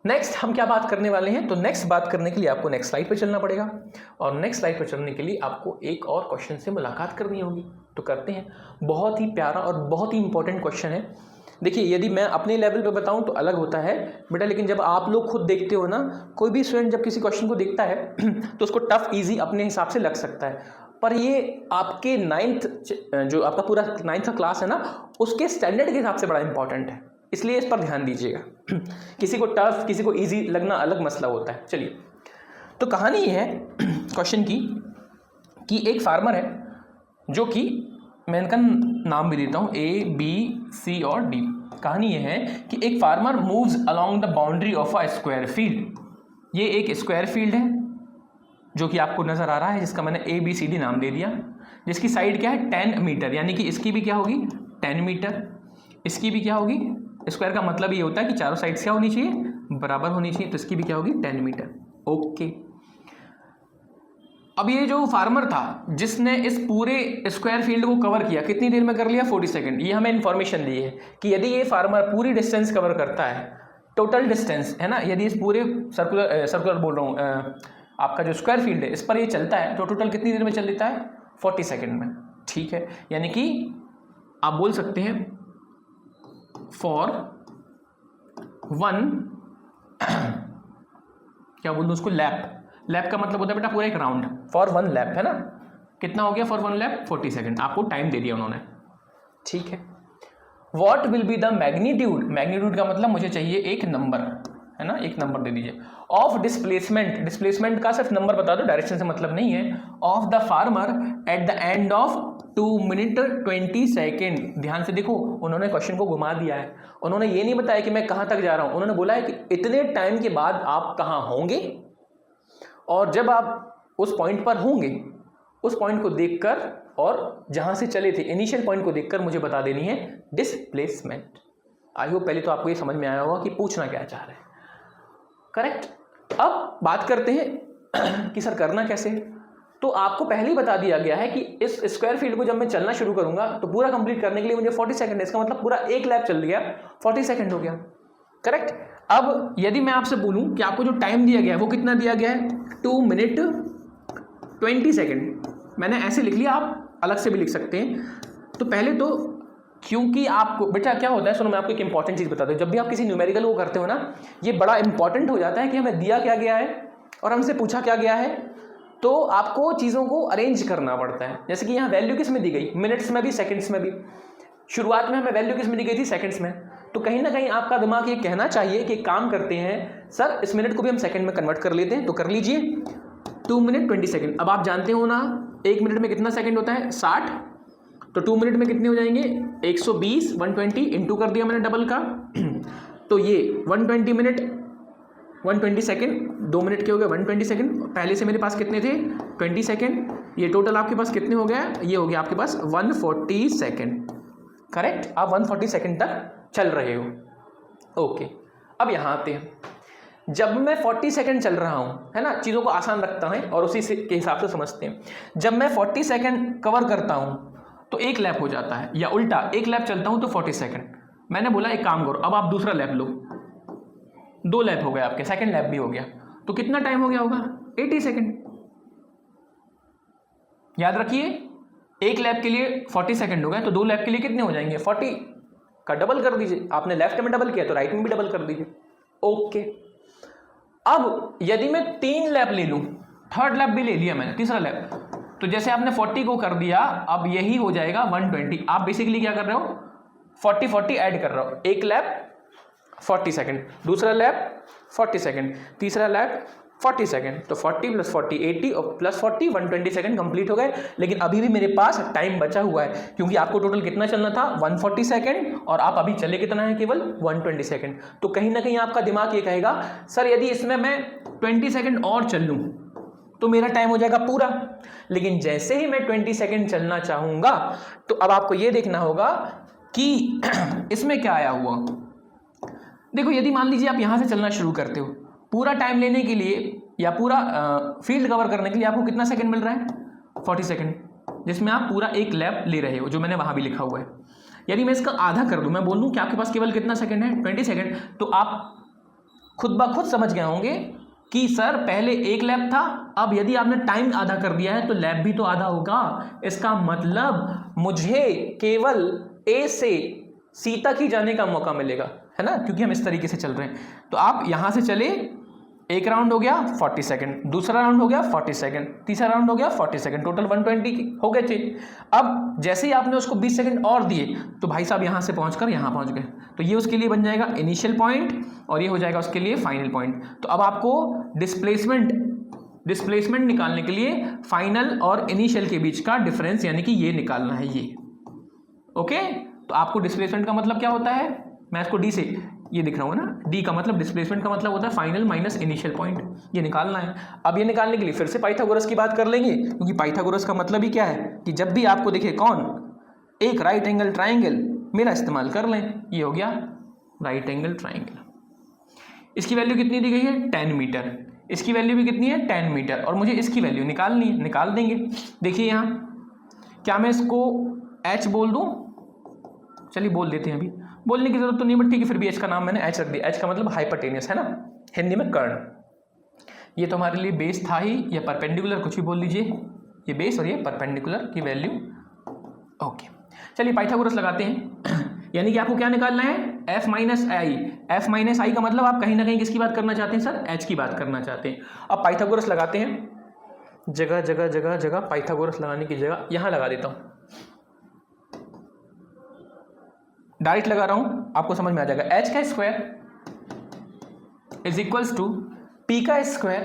नेक्स्ट हम क्या बात करने वाले हैं, तो नेक्स्ट बात करने के लिए आपको नेक्स्ट स्लाइड पे चलना पड़ेगा, और नेक्स्ट स्लाइड पे चलने के लिए आपको एक और क्वेश्चन से मुलाकात करनी होगी। तो करते हैं, बहुत ही प्यारा और बहुत ही इंपॉर्टेंट क्वेश्चन है। देखिए, यदि मैं अपने लेवल पे बताऊं तो अलग होता है बेटा, लेकिन जब आप लोग खुद देखते हो ना, कोई भी स्टूडेंट जब किसी क्वेश्चन को देखता है तो उसको टफ ईजी अपने हिसाब से लग सकता है, पर ये आपके 9th जो आपका पूरा 9th का क्लास है ना, उसके स्टैंडर्ड के हिसाब से बड़ा इंपॉर्टेंट है, इसलिए इस पर ध्यान दीजिएगा। किसी को टफ, किसी को इजी लगना अलग मसला होता है। चलिए, तो कहानी ये है क्वेश्चन की कि एक फार्मर है जो कि मैं इनका नाम भी देता हूँ A, B, C और D। कहानी ये है कि एक farmer moves along the boundary of a square field. ये एक स्क्वायर फील्ड है जो कि आपको नज़र आ रहा है, जिसका मैंने ABCD नाम दे दिया, जिसकी साइड क्या है 10 मीटर, यानी कि इसकी भी क्या होगी 10 मीटर, इसकी भी क्या होगी, स्क्वायर का मतलब ये होता है कि चारों साइड्स क्या होनी चाहिए, बराबर होनी चाहिए, तो इसकी भी क्या होगी 10 मीटर। ओके, अब ये जो फार्मर था जिसने इस पूरे स्क्वायर फील्ड को कवर किया, कितनी देर में कर लिया, 40 सेकंड। ये हमें इन्फॉर्मेशन दी है कि यदि ये फार्मर पूरी डिस्टेंस कवर करता है, टोटल डिस्टेंस है ना, यदि इस पूरे सर्कुलर बोल रहा हूँ, आपका जो स्क्वायर फील्ड है इस पर ये चलता है तो टोटल कितनी देर में चल देता है, 40 सेकेंड में। ठीक है, यानी कि आप बोल सकते हैं फॉर वन क्या बोल दूँ उसको, लैप का मतलब होता है बेटा पूरा एक राउंड, फॉर वन लैप, है ना। कितना हो गया फॉर वन लैप, 40 सेकेंड, आपको टाइम दे दिया उन्होंने। ठीक है, what will be the magnitude, magnitude का मतलब मुझे चाहिए एक नंबर, है ना, एक नंबर दे दीजिए, ऑफ डिस्प्लेसमेंट, डिस्प्लेसमेंट का सिर्फ नंबर बता दो, डायरेक्शन से मतलब नहीं है, of the farmer at the end of 2 minute 20 second. ध्यान से देखो, उन्होंने क्वेश्चन को घुमा दिया है, उन्होंने ये नहीं बताया कि मैं कहाँ तक जा रहा हूँ, उन्होंने बोला है कि इतने टाइम के बाद आप कहाँ होंगे, और जब आप उस पॉइंट पर होंगे, उस पॉइंट को देखकर और जहाँ से चले थे इनिशियल पॉइंट को देखकर मुझे बता देनी है डिस्प्लेसमेंट। आई होप पहले तो आपको ये समझ में आया होगा कि पूछना क्या चाह रहे हैं। करेक्ट। अब बात करते हैं कि सर करना कैसे। तो आपको पहले ही बता दिया गया है कि इस स्क्वायर फील्ड को जब मैं चलना शुरू करूंगा तो पूरा कंप्लीट करने के लिए मुझे 40 सेकंड है, इसका मतलब पूरा एक लैप चल गया, 40 सेकंड हो गया। करेक्ट। अब यदि मैं आपसे बोलूं कि आपको जो टाइम दिया गया है वो कितना दिया गया है, 2 मिनट 20 सेकंड, मैंने ऐसे लिख लिया, आप अलग से भी लिख सकते हैं। तो पहले तो क्योंकि आपको बेटा क्या होता है, सुनो मैं आपको एक इंपॉर्टेंट चीज़ बता दूं, जब भी आप किसी न्यूमेरिकल को करते हो ना, ये बड़ा इंपॉर्टेंट हो जाता है कि हमें दिया क्या गया है और हमसे पूछा क्या गया है, तो आपको चीज़ों को अरेंज करना पड़ता है। जैसे कि यहाँ वैल्यू किस में दी गई, मिनट्स में भी सेकंड्स में भी। शुरुआत में हमें वैल्यू किस में दी गई थी, सेकंड्स में। तो कहीं ना कहीं आपका दिमाग ये कहना चाहिए कि काम करते हैं सर, इस मिनट को भी हम सेकंड में कन्वर्ट कर लेते हैं, तो कर लीजिए 2 मिनट 20 सेकंड। अब आप जानते हो ना 1 मिनट में कितना सेकंड होता है, 60, तो 2 मिनट में कितने हो जाएंगे, 120, 120 इंटू कर दिया मैंने डबल का, तो ये 120 मिनट 120 सेकंड, 2 मिनट के हो गए 120 सेकंड, पहले से मेरे पास कितने थे 20 सेकंड, ये टोटल आपके पास कितने हो गया, ये हो गया आपके पास 140 सेकेंड। करेक्ट, आप 140 सेकेंड तक चल रहे हो। ओके, अब यहाँ आते हैं, जब मैं 40 सेकेंड चल रहा हूँ, है ना, चीज़ों को आसान रखता है और उसी से के हिसाब से समझते हैं। जब मैं 40 सेकेंड कवर करता हूँ तो एक लैप हो जाता है, या उल्टा एक लैप चलता हूँ तो 40 सेकेंड। मैंने बोला एक काम करो, अब आप दूसरा लैप लो, 2 लैप हो गए आपके, सेकेंड लैप भी हो गया, तो कितना टाइम हो गया होगा, 80 सेकेंड। याद रखिए, एक लैप के लिए 40 सेकेंड हो गए, तो 2 लैप के लिए कितने हो जाएंगे, 40 का डबल कर दीजिए। आपने लेफ्ट में डबल किया तो राइट में भी डबल कर दीजिए। ओके, अब यदि मैं 3 लैप ले लूं, थर्ड लैप भी ले लिया मैंने, तीसरा लैप, तो जैसे आपने 40 को कर दिया, अब यही हो जाएगा 120। आप बेसिकली क्या कर रहे हो, 40 ऐड कर रहे हो। एक लैप 40 सेकेंड, दूसरा लैप 40 सेकेंड, तीसरा लैप 40 सेकेंड, तो 40 + 40 80 और + 40 120 सेकेंड कंप्लीट हो गए। लेकिन अभी भी मेरे पास टाइम बचा हुआ है, क्योंकि आपको टोटल कितना चलना था, 140 सेकेंड, और आप अभी चले कितना है, केवल 120 सेकेंड। तो कहीं ना कहीं आपका दिमाग ये कहेगा, सर यदि इसमें मैं 20 सेकेंड और चल लूँ तो मेरा टाइम हो जाएगा पूरा। लेकिन जैसे ही मैं 20 सेकेंड चलना चाहूँगा, तो अब आपको ये देखना होगा कि इसमें क्या आया हुआ। देखो, यदि मान लीजिए आप यहाँ से चलना शुरू करते हो, पूरा टाइम लेने के लिए या पूरा फील्ड कवर करने के लिए आपको कितना सेकंड मिल रहा है, 40 सेकंड, जिसमें आप पूरा एक लैप ले रहे हो, जो मैंने वहाँ भी लिखा हुआ है। यदि मैं इसका आधा कर दूँ, मैं बोल दूँ कि आपके पास केवल कितना सेकंड है, 20 सेकंड, तो आप खुद ब खुद समझ गए होंगे कि सर पहले एक लैप था, अब यदि आपने टाइम आधा कर दिया है तो लैप भी तो आधा होगा। इसका मतलब मुझे केवल ए से सी तक ही जाने का मौका मिलेगा, है ना, क्योंकि हम इस तरीके से चल रहे हैं। तो आप यहाँ से चले, एक राउंड हो गया 40 सेकंड, दूसरा राउंड हो गया 40 सेकंड, तीसरा राउंड हो गया 40 सेकंड, टोटल 120 हो गए थे। अब जैसे ही आपने उसको 20 सेकंड और दिए, तो भाई साहब यहाँ से पहुँचकर यहाँ पहुँच गए, तो ये उसके लिए बन जाएगा इनिशियल पॉइंट और ये हो जाएगा उसके लिए फाइनल पॉइंट। तो अब आपको डिस्प्लेसमेंट निकालने के लिए फाइनल और इनिशियल के बीच का डिफरेंस यानी कि ये निकालना है, ये। ओके, तो आपको डिस्प्लेसमेंट का मतलब क्या होता है, मैं इसको डी से ये दिख रहा हूँ ना, डी का मतलब डिस्प्लेसमेंट का मतलब होता है फाइनल माइनस इनिशियल पॉइंट, ये निकालना है। अब ये निकालने के लिए फिर से पाइथागोरस की बात कर लेंगे, क्योंकि पाइथागोरस का मतलब ही क्या है कि जब भी आपको दिखे कौन, एक राइट एंगल ट्राइंगल, मेरा इस्तेमाल कर लें। ये हो गया राइट एंगल ट्राइंगल, इसकी वैल्यू कितनी दी गई है, 10 मीटर, इसकी वैल्यू भी कितनी है, 10 मीटर, और मुझे इसकी वैल्यू निकालनी है, निकाल देंगे। देखिए यहाँ, क्या मैं इसको एच बोल दूँ, चलिए बोल देते हैं, अभी बोलने की जरूरत तो नहीं, बट ठीक है, फिर भी एच का नाम मैंने एच रख दिया। एच का मतलब हाइपोटेनियस है ना, हिंदी में कर्ण। ये तो हमारे लिए बेस था ही, या परपेंडिकुलर, कुछ भी बोल लीजिए, ये बेस और ये परपेंडिकुलर की वैल्यू। ओके, चलिए पाइथागोरस लगाते हैं। यानी कि आपको क्या निकालना है, f माइनस आई। एफ माइनस आई का मतलब आप कहीं ना कहीं किसकी बात करना चाहते हैं सर, एच की बात करना चाहते हैं। अब पाइथागोरस लगाते हैं, जगह जगह जगह जगह पाइथागोरस लगाने की जगह यहाँ लगा देता हूँ, डायरेक्ट लगा रहा हूं, आपको समझ में आ जाएगा। एच का square is equals to P का स्क्वायर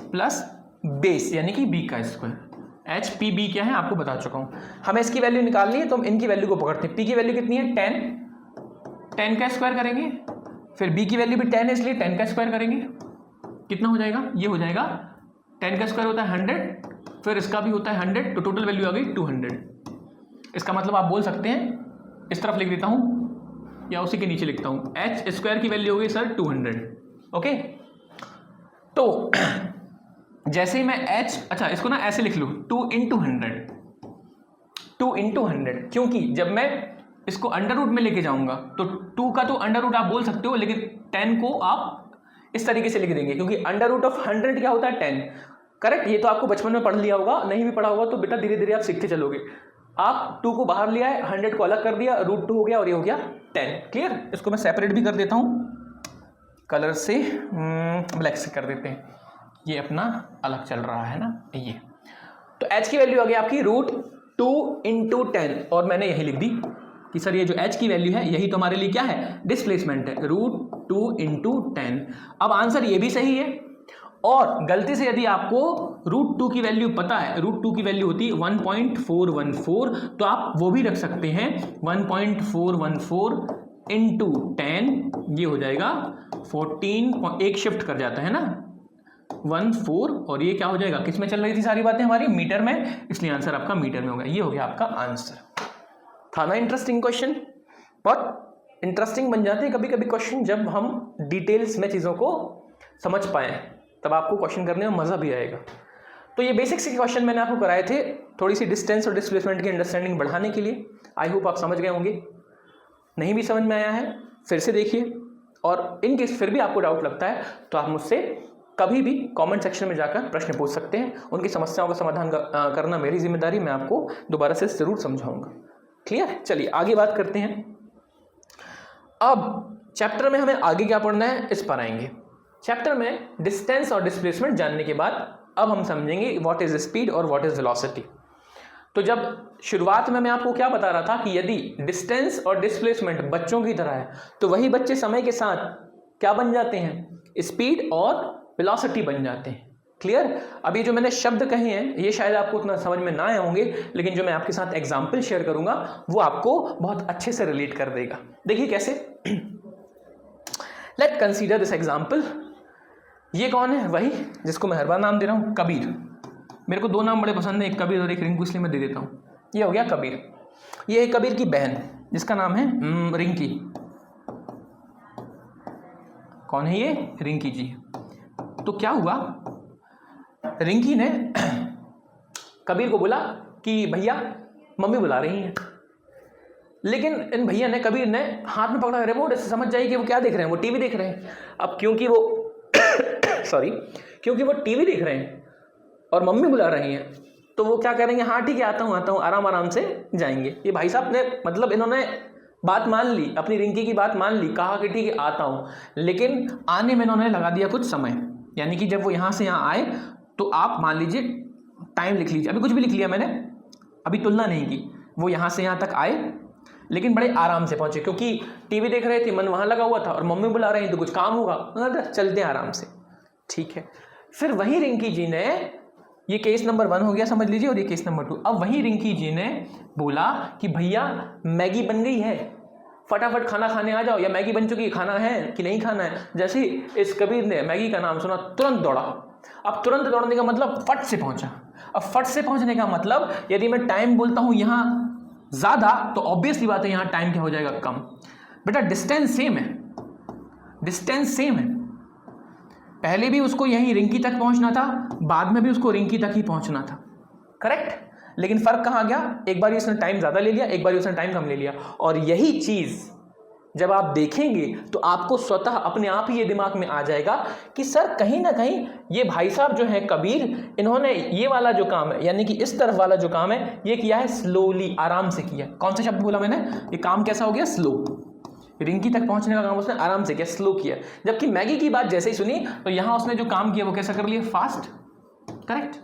प्लस बेस यानी कि बी का स्क्वायर। एच पी बी क्या है आपको बता चुका हूं। हमें इसकी वैल्यू निकालनी है, तो हम इनकी वैल्यू को पकड़ते हैं। पी की वैल्यू कितनी है, 10 का स्क्वायर करेंगे, फिर बी की वैल्यू भी 10 है, इसलिए 10 का स्क्वायर करेंगे, कितना हो जाएगा, ये हो जाएगा 10 का स्क्वायर होता है 100, फिर इसका भी होता है 100, तो टोटल वैल्यू आ गई 200। इसका मतलब आप बोल सकते हैं, इस तरफ लिख देता हूं या उसी के नीचे लिखता हूं, एच स्क्वायर की वैल्यू होगी सर 200। ओके, तो जैसे ही मैं एच, अच्छा इसको ना ऐसे लिख लूँ, 2 × 100, क्योंकि जब मैं इसको अंडर रूट में लेके जाऊंगा तो 2 का तो अंडर रूट आप बोल सकते हो, लेकिन 10 को आप इस तरीके से लिख देंगे, क्योंकि अंडर रूट ऑफ 100 क्या होता है, 10। करेक्ट, ये तो आपको बचपन में पढ़ लिया होगा, नहीं भी पढ़ा होगा तो बेटा धीरे धीरे आप सीखते चलोगे। आप 2 को बाहर लिया है, 100 को अलग कर दिया, √2 हो गया और ये हो गया 10। क्लियर, इसको मैं सेपरेट भी कर देता हूँ, कलर से ब्लैक से कर देते हैं, ये अपना अलग चल रहा है ना, ये। तो h की वैल्यू आ गई आपकी √2 × 10, और मैंने यही लिख दी कि सर ये जो h की वैल्यू है यही तो हमारे लिए क्या है, डिस्प्लेसमेंट है, √2 × 10। अब आंसर ये भी सही है, और गलती से यदि आपको √2 की वैल्यू पता है, √2 की वैल्यू होती है 1.414, तो आप वो भी रख सकते हैं 1.414 × 10, ये हो जाएगा 14, एक शिफ्ट कर जाता है ना, 14 और ये क्या हो जाएगा, किस में चल रही थी सारी बातें हमारी, मीटर में, इसलिए आंसर आपका मीटर में होगा। ये हो गया आपका आंसर। था ना इंटरेस्टिंग क्वेश्चन? बहुत इंटरेस्टिंग बन जाते हैं कभी कभी क्वेश्चन जब हम डिटेल्स में चीज़ों को समझ पाएँ, तब आपको क्वेश्चन करने में मज़ा भी आएगा। तो ये बेसिक से क्वेश्चन मैंने आपको कराए थे थोड़ी सी डिस्टेंस और डिस्प्लेसमेंट की अंडरस्टैंडिंग बढ़ाने के लिए। आई होप आप समझ गए होंगे। नहीं भी समझ में आया है फिर से देखिए, और इन केस फिर भी आपको डाउट लगता है तो आप मुझसे कभी भी कमेंट सेक्शन में जाकर प्रश्न पूछ सकते हैं। उनकी समस्याओं का समाधान करना मेरी जिम्मेदारी, मैं आपको दोबारा से ज़रूर समझाऊंगा। क्लियर? चलिए आगे बात करते हैं। अब चैप्टर में हमें आगे क्या पढ़ना है इस पर आएंगे। चैप्टर में डिस्टेंस और डिस्प्लेसमेंट जानने के बाद अब हम समझेंगे व्हाट इज स्पीड और व्हाट इज वेलोसिटी। तो जब शुरुआत में मैं आपको क्या बता रहा था कि यदि डिस्टेंस और डिस्प्लेसमेंट बच्चों की तरह है तो वही बच्चे समय के साथ क्या बन जाते हैं, स्पीड और वेलोसिटी बन जाते हैं। क्लियर? अभी जो मैंने शब्द कहे हैं ये शायद आपको उतना समझ में ना आए होंगे, लेकिन जो मैं आपके साथ एग्जाम्पल शेयर करूंगा वो आपको बहुत अच्छे से रिलेट कर देगा। देखिए कैसे। Late consider this example. ये कौन है? वही जिसको मैं हर बार नाम दे रहा हूं, कबीर। मेरे को दो नाम बड़े पसंद है, एक कबीर और एक रिंकू, इसलिए मैं दे देता हूँ। ये हो गया कबीर। ये है कबीर की बहन जिसका नाम है रिंकी। कौन है ये? रिंकी जी। तो क्या हुआ, रिंकी ने कबीर को बोला कि भैया मम्मी बुला रही हैं, लेकिन इन भैया ने, कबीर ने हाथ में पकड़ा रिमोट, ऐसे समझ जाइए कि वो क्या देख रहे हैं, वो टीवी देख रहे हैं। अब क्योंकि वो टीवी देख रहे हैं और मम्मी बुला रही हैं तो वो क्या करेंगे, हाँ ठीक है आता हूँ, आराम आराम से जाएंगे। ये भाई साहब ने मतलब इन्होंने बात मान ली, अपनी रिंकी की बात मान ली, कहा कि ठीक है आता हूँ, लेकिन आने में इन्होंने लगा दिया कुछ समय। यानी कि जब वो यहाँ से यहाँ आए तो आप मान लीजिए टाइम लिख लीजिए, अभी कुछ भी लिख लिया मैंने, अभी तुलना नहीं की। वो यहाँ से यहाँ तक आए लेकिन बड़े आराम से पहुँचे, क्योंकि टीवी देख रहे थे, मन वहाँ लगा हुआ था, और मम्मी बुला रही तो कुछ काम होगा, चलते हैं आराम से। ठीक है। फिर वही रिंकी जी ने, ये केस नंबर 1 हो गया समझ लीजिए, और ये केस नंबर 2। अब वही रिंकी जी ने बोला कि भैया मैगी बन गई है, फटाफट खाना खाने आ जाओ, या मैगी बन चुकी है, खाना है कि नहीं खाना है। जैसे ही इस कबीर ने मैगी का नाम सुना तुरंत दौड़ा। अब तुरंत दौड़ने का मतलब फट से पहुंचा। अब फट से पहुंचने का मतलब यदि मैं टाइम बोलता हूं यहाँ ज़्यादा तो ऑब्वियसली बात है यहाँ टाइम क्या हो जाएगा, कम। बेटा डिस्टेंस सेम है, डिस्टेंस सेम है। पहले भी उसको यहीं रिंकी तक पहुंचना था, बाद में भी उसको रिंकी तक ही पहुंचना था, करेक्ट। लेकिन फर्क कहाँ गया, एक बार उसने टाइम ज़्यादा ले लिया, एक बार उसने टाइम कम ले लिया। और यही चीज़ जब आप देखेंगे तो आपको स्वतः अपने आप ही ये दिमाग में आ जाएगा कि सर कहीं ना कहीं ये भाई साहब जो है कबीर, इन्होंने ये वाला जो काम है, यानी कि इस तरफ वाला जो काम है, ये किया है स्लोली, आराम से किया। कौन सा शब्द बोला मैंने? ये काम कैसा हो गया? स्लो। रिंकी तक पहुंचने का काम उसने आराम से किया, स्लो किया। जबकि मैगी की बात जैसे ही सुनी तो यहां उसने जो काम किया वो कैसा कर लिया? Fast, correct.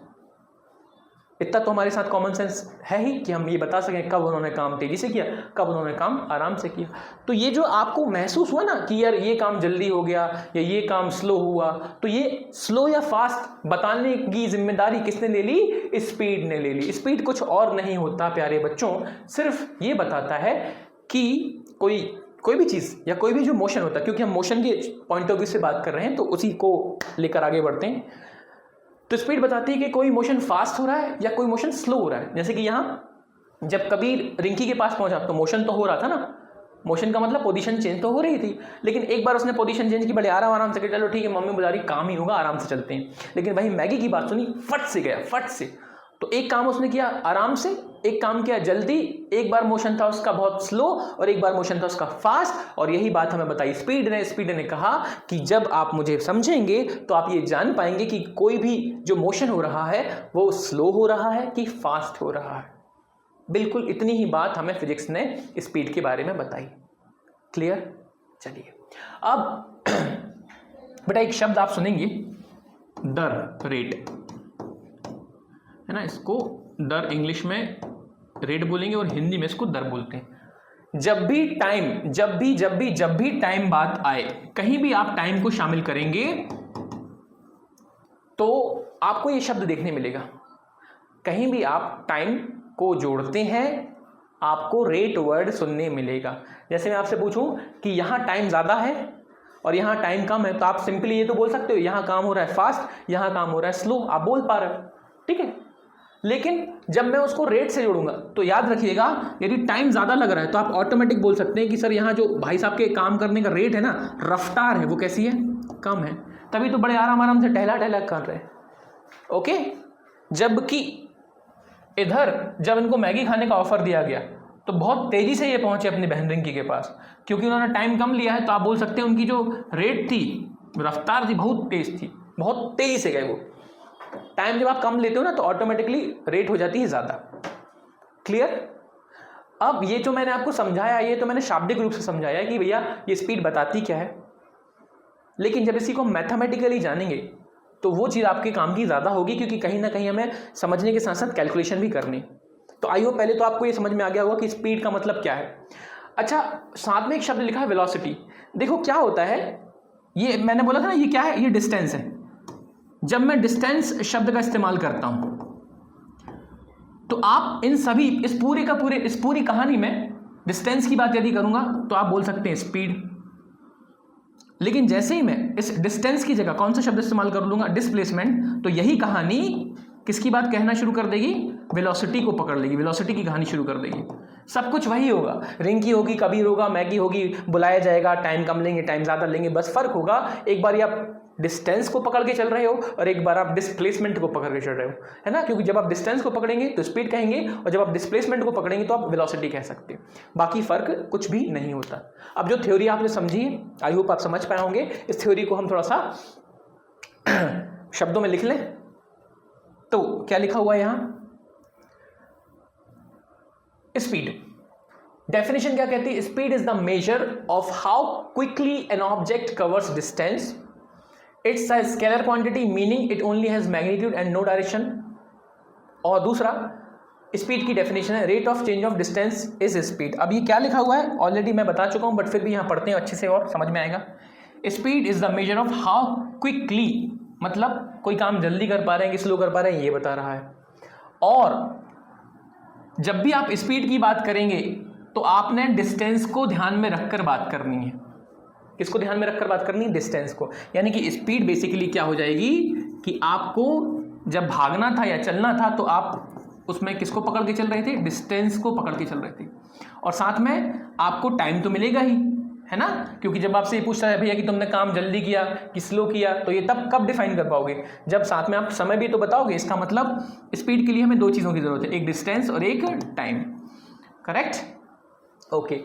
इतना तो हमारे साथ कॉमन सेंस है ही कि हम ये बता सकें कब उन्होंने काम तेजी से किया, कब उन्होंने काम आराम से किया। तो ये जो आपको महसूस हुआ ना कि यार ये काम जल्दी हो गया या ये काम स्लो हुआ, तो ये स्लो या फास्ट बताने की जिम्मेदारी किसने ले ली? स्पीड ने ले ली। स्पीड कुछ और नहीं होता प्यारे बच्चों, सिर्फ ये बताता है कि कोई भी चीज़ या कोई भी जो मोशन होता है, क्योंकि हम मोशन के पॉइंट ऑफ व्यू से बात कर रहे हैं तो उसी को लेकर आगे बढ़ते हैं। तो स्पीड बताती है कि कोई मोशन फास्ट हो रहा है या कोई मोशन स्लो हो रहा है। जैसे कि यहाँ जब कबीर रिंकी के पास पहुंचा तो मोशन तो हो रहा था ना, मोशन का मतलब पोजीशन चेंज तो हो रही थी, लेकिन एक बार उसने पोजीशन चेंज की, बड़े आराम से, चलो ठीक है मम्मी बुला रही, काम ही होगा, आराम से चलते हैं। लेकिन भाई मैगी की बात सुनी, फट से गया, फट से। तो एक काम उसने किया आराम से, एक काम किया जल्दी, एक बार मोशन था उसका बहुत स्लो और एक बार मोशन था उसका फास्ट। और यही बात हमें बताई स्पीड ने कहा कि जब आप मुझे समझेंगे तो आप ये जान पाएंगे कि कोई भी जो मोशन हो रहा है वो स्लो हो रहा है कि फास्ट हो रहा है। बिल्कुल इतनी ही बात हमें फिजिक्स ने स्पीड के बारे में बताई। क्लियर? चलिए अब बेटा एक शब्द आप सुनेंगे, दर, रेट, है ना। इसको दर इंग्लिश में रेट बोलेंगे और हिंदी में इसको दर बोलते हैं। जब भी टाइम बात आए, कहीं भी आप टाइम को शामिल करेंगे तो आपको ये शब्द देखने मिलेगा। कहीं भी आप टाइम को जोड़ते हैं आपको रेट वर्ड सुनने मिलेगा। जैसे मैं आपसे पूछूं कि यहाँ टाइम ज़्यादा है और यहाँ टाइम कम है, तो आप सिंपली ये तो बोल सकते हो यहाँ काम हो रहा है फास्ट, यहाँ काम हो रहा है स्लो, आप बोल पा रहे हो, ठीक है। लेकिन जब मैं उसको रेट से जोड़ूंगा तो याद रखिएगा, यदि टाइम ज़्यादा लग रहा है तो आप ऑटोमेटिक बोल सकते हैं कि सर यहाँ जो भाई साहब के काम करने का रेट है ना, रफ्तार है, वो कैसी है, कम है, तभी तो बड़े आराम आराम से टहला टहला कर रहे हैं, ओके। जबकि इधर जब इनको मैगी खाने का ऑफर दिया गया तो बहुत तेज़ी से ये पहुंचे अपनी बहन रिंकी के पास, क्योंकि उन्होंने टाइम कम लिया है, तो आप बोल सकते हैं उनकी जो रेट थी, रफ्तार थी, बहुत तेज़ थी, बहुत तेज़ी से गए वो। टाइम जब आप कम लेते हो ना तो ऑटोमेटिकली रेट हो जाती है ज़्यादा। क्लियर? अब ये जो मैंने आपको समझाया, ये तो मैंने शाब्दिक रूप से समझाया कि भैया ये स्पीड बताती क्या है, लेकिन जब इसी को मैथमेटिकली जानेंगे तो वो चीज़ आपके काम की ज़्यादा होगी, क्योंकि कहीं ना कहीं हमें समझने के साथ साथ कैलकुलेशन भी करनी। तो आई होप पहले तो आपको ये समझ में आ गया होगा कि स्पीड का मतलब क्या है। अच्छा, साथ में एक शब्द लिखा है वेलोसिटी। देखो क्या होता है, ये मैंने बोला था ना, ये क्या है, ये डिस्टेंस है। जब मैं डिस्टेंस शब्द का इस्तेमाल करता हूं तो आप इन सभी इस पूरी कहानी में डिस्टेंस की बात यदि करूंगा तो आप बोल सकते हैं स्पीड। लेकिन जैसे ही मैं इस डिस्टेंस की जगह कौन सा शब्द इस्तेमाल कर लूंगा, डिस्प्लेसमेंट, तो यही कहानी किसकी बात कहना शुरू कर देगी, वेलोसिटी को पकड़ लेगी, वेलोसिटी की कहानी शुरू कर देगी। सब कुछ वही होगा, रिंकी होगी, कबीर होगा, मैगी होगी, बुलाया जाएगा, टाइम कम लेंगे, टाइम ज़्यादा लेंगे, बस फर्क होगा एक बार आप डिस्टेंस को पकड़ के चल रहे हो और एक बार आप डिस्प्लेसमेंट को पकड़ के चल रहे हो, है ना। क्योंकि जब आप डिस्टेंस को पकड़ेंगे तो स्पीड कहेंगे, और जब आप डिस्प्लेसमेंट को पकड़ेंगे तो आप वेलोसिटी कह सकते हैं। बाकी फर्क कुछ भी नहीं होता। अब जो थ्योरी आपने समझी है, आई होप आप समझ पाए होंगे। इस थ्योरी को हम थोड़ा सा शब्दों में लिख लें तो क्या लिखा हुआ है यहां, स्पीड डेफिनेशन क्या कहती है, speed is the measure of how quickly an object covers distance, it's a scalar quantity meaning it only has magnitude and no direction. और दूसरा, स्पीड की डेफिनेशन है rate of change of distance is speed. अब ये क्या लिखा हुआ है ऑलरेडी मैं बता चुका हूं, बट फिर भी यहां पढ़ते हैं अच्छे से और समझ में आएगा। Speed is the measure of how quickly, मतलब कोई काम जल्दी कर पा रहे हैं कि स्लो कर पा रहे हैं, ये बता रहा है। और जब भी आप स्पीड की बात करेंगे तो आपने डिस्टेंस को ध्यान में रखकर बात करनी है। किसको ध्यान में रखकर बात करनी है, डिस्टेंस को। यानी कि स्पीड बेसिकली क्या हो जाएगी कि आपको जब भागना था या चलना था तो आप उसमें किसको पकड़ के चल रहे थे, डिस्टेंस को पकड़ के चल रहे थे। और साथ में आपको टाइम तो मिलेगा ही, है ना, क्योंकि जब आपसे ये पूछता है भैया कि तुमने काम जल्दी किया कि स्लो किया, तो ये तब कब डिफाइन कर पाओगे, जब साथ में आप समय भी तो बताओगे। इसका मतलब स्पीड के लिए हमें दो चीज़ों की जरूरत है, एक डिस्टेंस और एक टाइम। करेक्ट? ओके,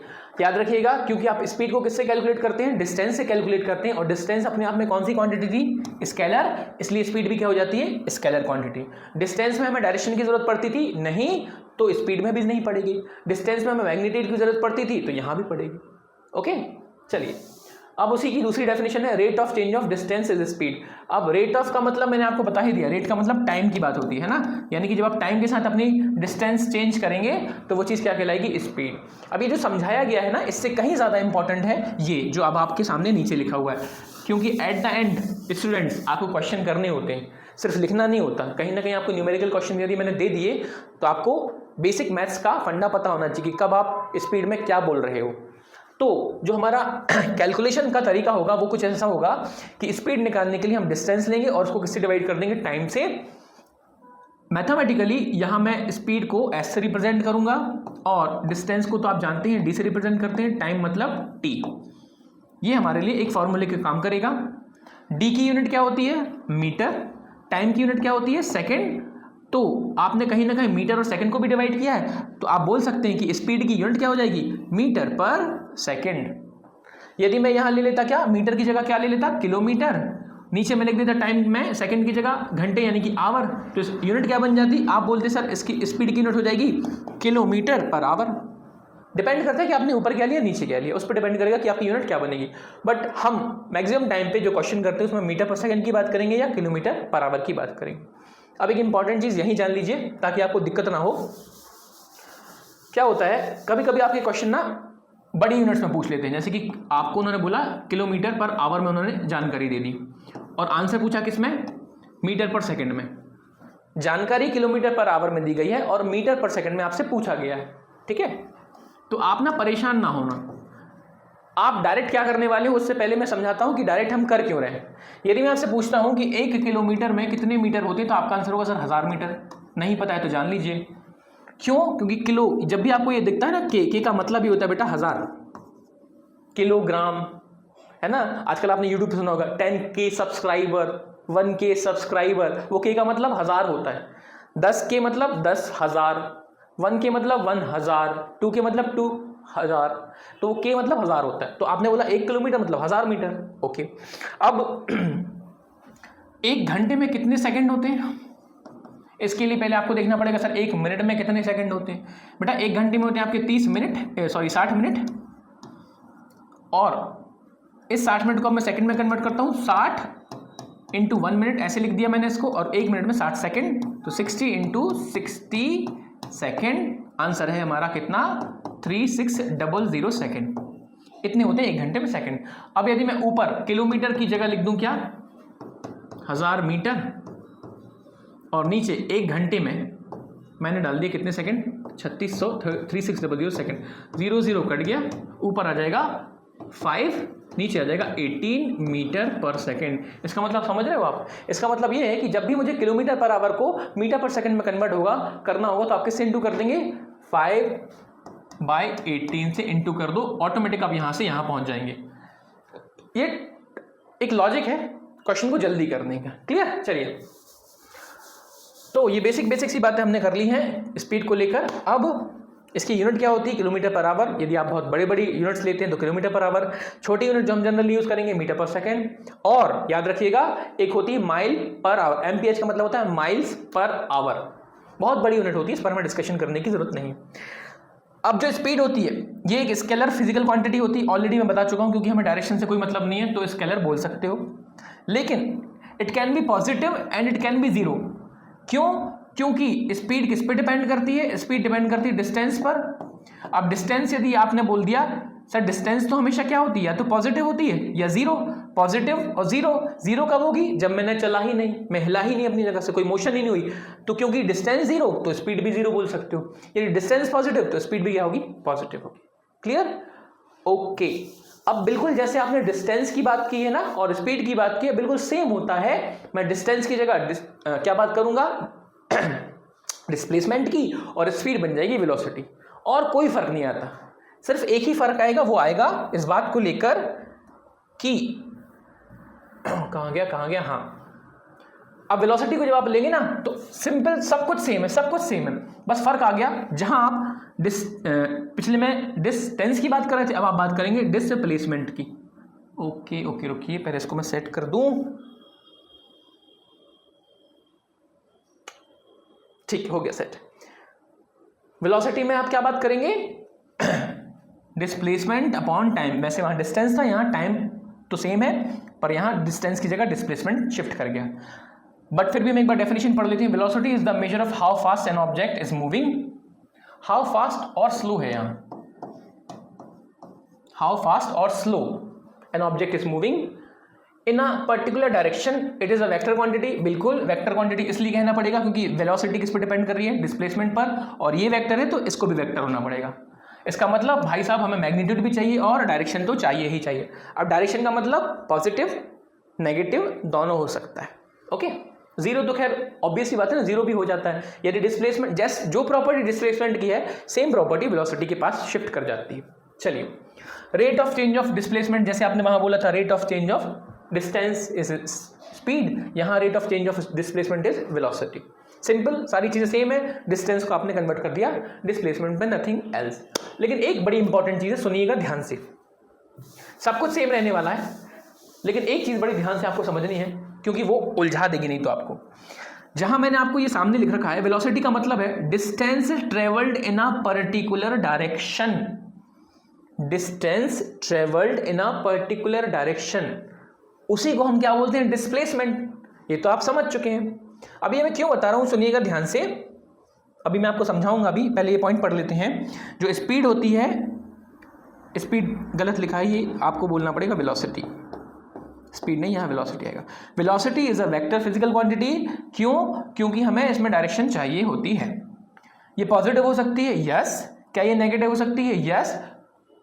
याद रखिएगा, क्योंकि आप स्पीड को किससे कैलकुलेट करते हैं, डिस्टेंस से कैलकुलेट करते हैं। और डिस्टेंस अपने आप में कौन सी क्वांटिटी थी, स्केलर, इसलिए स्पीड भी क्या हो जाती है, स्केलर क्वांटिटी। डिस्टेंस में हमें डायरेक्शन की जरूरत पड़ती थी नहीं, तो स्पीड में भी नहीं पड़ेगी। डिस्टेंस में हमें मैग्नीट्यूड की जरूरत पड़ती थी तो यहाँ भी पड़ेगी। ओके, चलिए अब उसी की दूसरी डेफिनेशन है rate of change of distance is speed. अब रेट ऑफ का मतलब मैंने आपको बता ही दिया, रेट का मतलब टाइम की बात होती है ना, यानी कि जब आप टाइम के साथ अपनी डिस्टेंस चेंज करेंगे तो वो चीज़ क्या कहलाएगी, स्पीड। अब ये जो समझाया गया है ना, इससे कहीं ज़्यादा इंपॉर्टेंट है ये जो अब आपके सामने नीचे लिखा हुआ है, क्योंकि एट द एंड स्टूडेंट्स आपको क्वेश्चन करने होते हैं, सिर्फ लिखना नहीं होता। कहीं ना कहीं आपको न्यूमेरिकल क्वेश्चन यदि मैंने दे दिए तो आपको बेसिक मैथ्स का फंडा पता होना चाहिए कि कब आप स्पीड में क्या बोल रहे हो। तो जो हमारा कैलकुलेशन का तरीका होगा वो कुछ ऐसा होगा कि स्पीड निकालने के लिए हम डिस्टेंस लेंगे और उसको किससे डिवाइड कर देंगे, टाइम से। मैथमेटिकली यहां मैं स्पीड को एस से रिप्रेजेंट करूंगा और डिस्टेंस को तो आप जानते हैं डी से रिप्रेजेंट करते हैं, टाइम मतलब टी। ये हमारे लिए एक फॉर्मूले का काम करेगा। डी की यूनिट क्या होती है, मीटर, टाइम की यूनिट क्या होती है, सेकेंड। तो आपने कहीं ना कहीं मीटर और सेकंड को भी डिवाइड किया है, तो आप बोल सकते हैं कि स्पीड की यूनिट क्या हो जाएगी, मीटर पर सेकंड। यदि मैं यहां ले लेता क्या, मीटर की जगह क्या ले लेता, किलोमीटर, नीचे मैं लिख देता टाइम में सेकंड की जगह घंटे यानी कि आवर, तो यूनिट क्या बन जाती, आप बोलते सर इसकी स्पीड की यूनिट हो जाएगी किलोमीटर पर आवर। डिपेंड करता है कि आपने ऊपर क्या लिया नीचे क्या लिया, उस पर डिपेंड करेगा कि आपकी यूनिट क्या बनेगी। बट हम मैक्सिमम टाइम पे जो क्वेश्चन करते हैं उसमें मीटर पर सेकंड की बात करेंगे या किलोमीटर पर आवर की बात करेंगे। अब एक इंपॉर्टेंट चीज़ यहीं जान लीजिए ताकि आपको दिक्कत ना हो। क्या होता है, कभी कभी आपके क्वेश्चन ना बड़ी यूनिट्स में पूछ लेते हैं, जैसे कि आपको उन्होंने बोला किलोमीटर पर आवर में उन्होंने जानकारी दे दी और आंसर पूछा किसमें, मीटर पर सेकंड में। जानकारी किलोमीटर पर आवर में दी गई है और मीटर पर सेकंड में आपसे पूछा गया है, ठीक है। तो आप ना परेशान ना होना, आप डायरेक्ट क्या करने वाले हो उससे पहले मैं समझाता हूं कि डायरेक्ट हम कर क्यों रहे हैं। यदि मैं आपसे पूछता हूं कि 1 किलोमीटर में कितने मीटर होते हैं तो आपका आंसर होगा सर 1000 मीटर। नहीं पता है तो जान लीजिए क्यों, क्योंकि किलो, जब भी आपको ये दिखता है ना के का मतलब ही होता है बेटा 1000 किलोग्राम, है ना। आजकल आपने यूट्यूब पे सुना होगा 10K सब्सक्राइबर, 1K सब्सक्राइबर, वो के का मतलब 1000 होता है। 10K मतलब 10,000, 1K मतलब 1000, 2K मतलब 2000, तो K मतलब 1000 होता है। तो आपने बोला 1 किलोमीटर मतलब 1000 मीटर। ओके, अब 1 घंटे में कितने सेकंड होते हैं, इसके लिए पहले आपको देखना पड़ेगा सर 1 मिनट में कितने सेकंड होते हैं। बेटा 1 घंटे में होते हैं आपके 60 मिनट, और इस 60 मिनट को अब मैं सेकंड में कन्वर्ट करता हूँ, 60 इंटू 1 मिनट ऐसे लिख दिया मैंने इसको, और 1 मिनट में 60 सेकंड, तो 60 इंटू 60 सेकेंड, आंसर है हमारा कितना 3600 सेकेंड, इतने होते हैं 1 घंटे में सेकंड। अब यदि मैं ऊपर किलोमीटर की जगह लिख दूं क्या 1000 मीटर, और नीचे 1 घंटे में मैंने डाल दिया कितने सेकंड 3600 सेकंड, 0 कट गया, ऊपर आ जाएगा 5, नीचे आ जाएगा 18 मीटर पर सेकंड। इसका मतलब समझ रहे हो आप, इसका मतलब ये है कि जब भी मुझे किलोमीटर पर आवर को मीटर पर सेकंड में कन्वर्ट करना होगा तो आप किससे इंटू कर देंगे 5/18 से इंटू कर दो, ऑटोमेटिक आप यहां से यहां पहुंच जाएंगे। ये एक लॉजिक है क्वेश्चन को जल्दी करने का। क्लियर, चलिए, तो ये बेसिक सी बातें हमने कर ली हैं स्पीड को लेकर। अब इसकी यूनिट क्या होती है किलोमीटर पर आवर। यदि आप बहुत बड़ी यूनिट्स लेते हैं तो किलोमीटर पर आवर, छोटी यूनिट जो हम जनरली यूज करेंगे मीटर पर सेकंड, और याद रखिएगा एक होती है माइल पर आवर, एमपीएच का मतलब होता है माइल्स पर आवर, बहुत बड़ी यूनिट होती है, इस पर हमें डिस्कशन करने की जरूरत नहीं। अब जो स्पीड होती है ये एक स्केलर फिजिकल क्वांटिटी होती है, ऑलरेडी मैं बता चुका हूं, क्योंकि हमें डायरेक्शन से कोई मतलब नहीं है तो स्केलर बोल सकते हो, लेकिन it can be positive and it can be zero. क्यों, क्योंकि स्पीड किस पे डिपेंड करती है, स्पीड डिपेंड करती है डिस्टेंस पर। अब डिस्टेंस यदि आपने बोल दिया सर डिस्टेंस तो हमेशा क्या होती है, या तो पॉजिटिव होती है या जीरो, पॉजिटिव और जीरो कब होगी जब मैंने चला ही नहीं, मैं हिला ही नहीं अपनी जगह से, कोई मोशन ही नहीं हुई, तो क्योंकि डिस्टेंस जीरो तो स्पीड भी जीरो बोल सकते हो। यदि डिस्टेंस पॉजिटिव तो स्पीड भी क्या होगी, पॉजिटिव होगी। Clear, okay. अब बिल्कुल जैसे आपने डिस्टेंस की बात की है ना और स्पीड की बात की है, बिल्कुल सेम होता है। मैं डिस्टेंस की जगह क्या बात करूंगा डिस्प्लेसमेंट की, और स्पीड बन जाएगी वेलोसिटी, और कोई फर्क नहीं आता। सिर्फ एक ही फर्क आएगा, वो आएगा इस बात को लेकर कि कहां गया, हाँ। अब वेलोसिटी को जब आप लेंगे ना तो सिंपल सब कुछ सेम है, बस फर्क आ गया। जहां आप पिछले में डिस्टेंस की बात कर रहे थे, अब आप बात करेंगे डिस्प्लेसमेंट की। ओके रुकिए, पहले इसको मैं सेट कर दूं। ठीक हो गया सेट। वेलोसिटी में आप क्या बात करेंगे डिस्प्लेसमेंट अपॉन टाइम। वैसे वहां डिस्टेंस था, यहां टाइम तो सेम है, पर यहां डिस्टेंस की जगह डिस्प्लेसमेंट शिफ्ट कर गया। बट फिर भी हम एक बार डेफिनेशन पढ़ लेते हैं। Velocity is the measure of how fast an object is moving. How fast और स्लो है यहां, हाउ फास्ट और slow an object is moving in a particular direction, it is a vector quantity. बिल्कुल वेक्टर क्वांटिटी इसलिए कहना पड़ेगा क्योंकि वेलोसिटी किस पर डिपेंड कर रही है, डिस्प्लेसमेंट पर, और ये वेक्टर है तो इसको भी वेक्टर होना पड़ेगा। इसका मतलब भाई साहब हमें मैग्नीट्यूड भी चाहिए और डायरेक्शन तो चाहिए ही चाहिए। अब डायरेक्शन का मतलब पॉजिटिव नेगेटिव दोनों हो सकता है। ओके, जीरो तो खैर ऑब्वियस ही बात है ना, जीरो भी हो जाता है। यदि डिस्प्लेसमेंट जैसे जो प्रॉपर्टी डिस्प्लेसमेंट की है सेम प्रॉपर्टी वेलोसिटी के पास शिफ्ट कर जाती है। चलिए, rate of change of displacement, जैसे आपने वहां बोला था rate of change of distance is speed, यहां rate of change of displacement is velocity. Simple, सारी चीजें सेम है, डिस्टेंस को आपने कन्वर्ट कर दिया डिस्प्लेसमेंट में, नथिंग एल्स। लेकिन एक बड़ी इंपॉर्टेंट चीज है, सुनिएगा ध्यान से, सब कुछ सेम रहने वाला है, लेकिन एक चीज बड़ी ध्यान से आपको समझनी है क्योंकि वो उलझा देगी नहीं तो आपको। जहां मैंने आपको ये सामने लिख रखा है वेलोसिटी का मतलब है distance travelled in a particular direction, distance travelled in a particular direction, उसी को हम क्या बोलते हैं, डिस्प्लेसमेंट। ये तो आप समझ चुके हैं। अभी मैं क्यों बता रहा हूं, सुनिएगा ध्यान से, अभी मैं आपको समझाऊंगा। अभी पहले ये पॉइंट पढ़ लेते हैं। जो स्पीड होती है, स्पीड गलत लिखा है, ये आपको बोलना पड़ेगा वेलोसिटी, स्पीड नहीं, यहां वेलोसिटी आएगा। Velocity is a vector physical quantity. क्यों, क्योंकि हमें इसमें डायरेक्शन चाहिए होती है। ये पॉजिटिव हो सकती है, यस। क्या ये नेगेटिव हो सकती है, यस।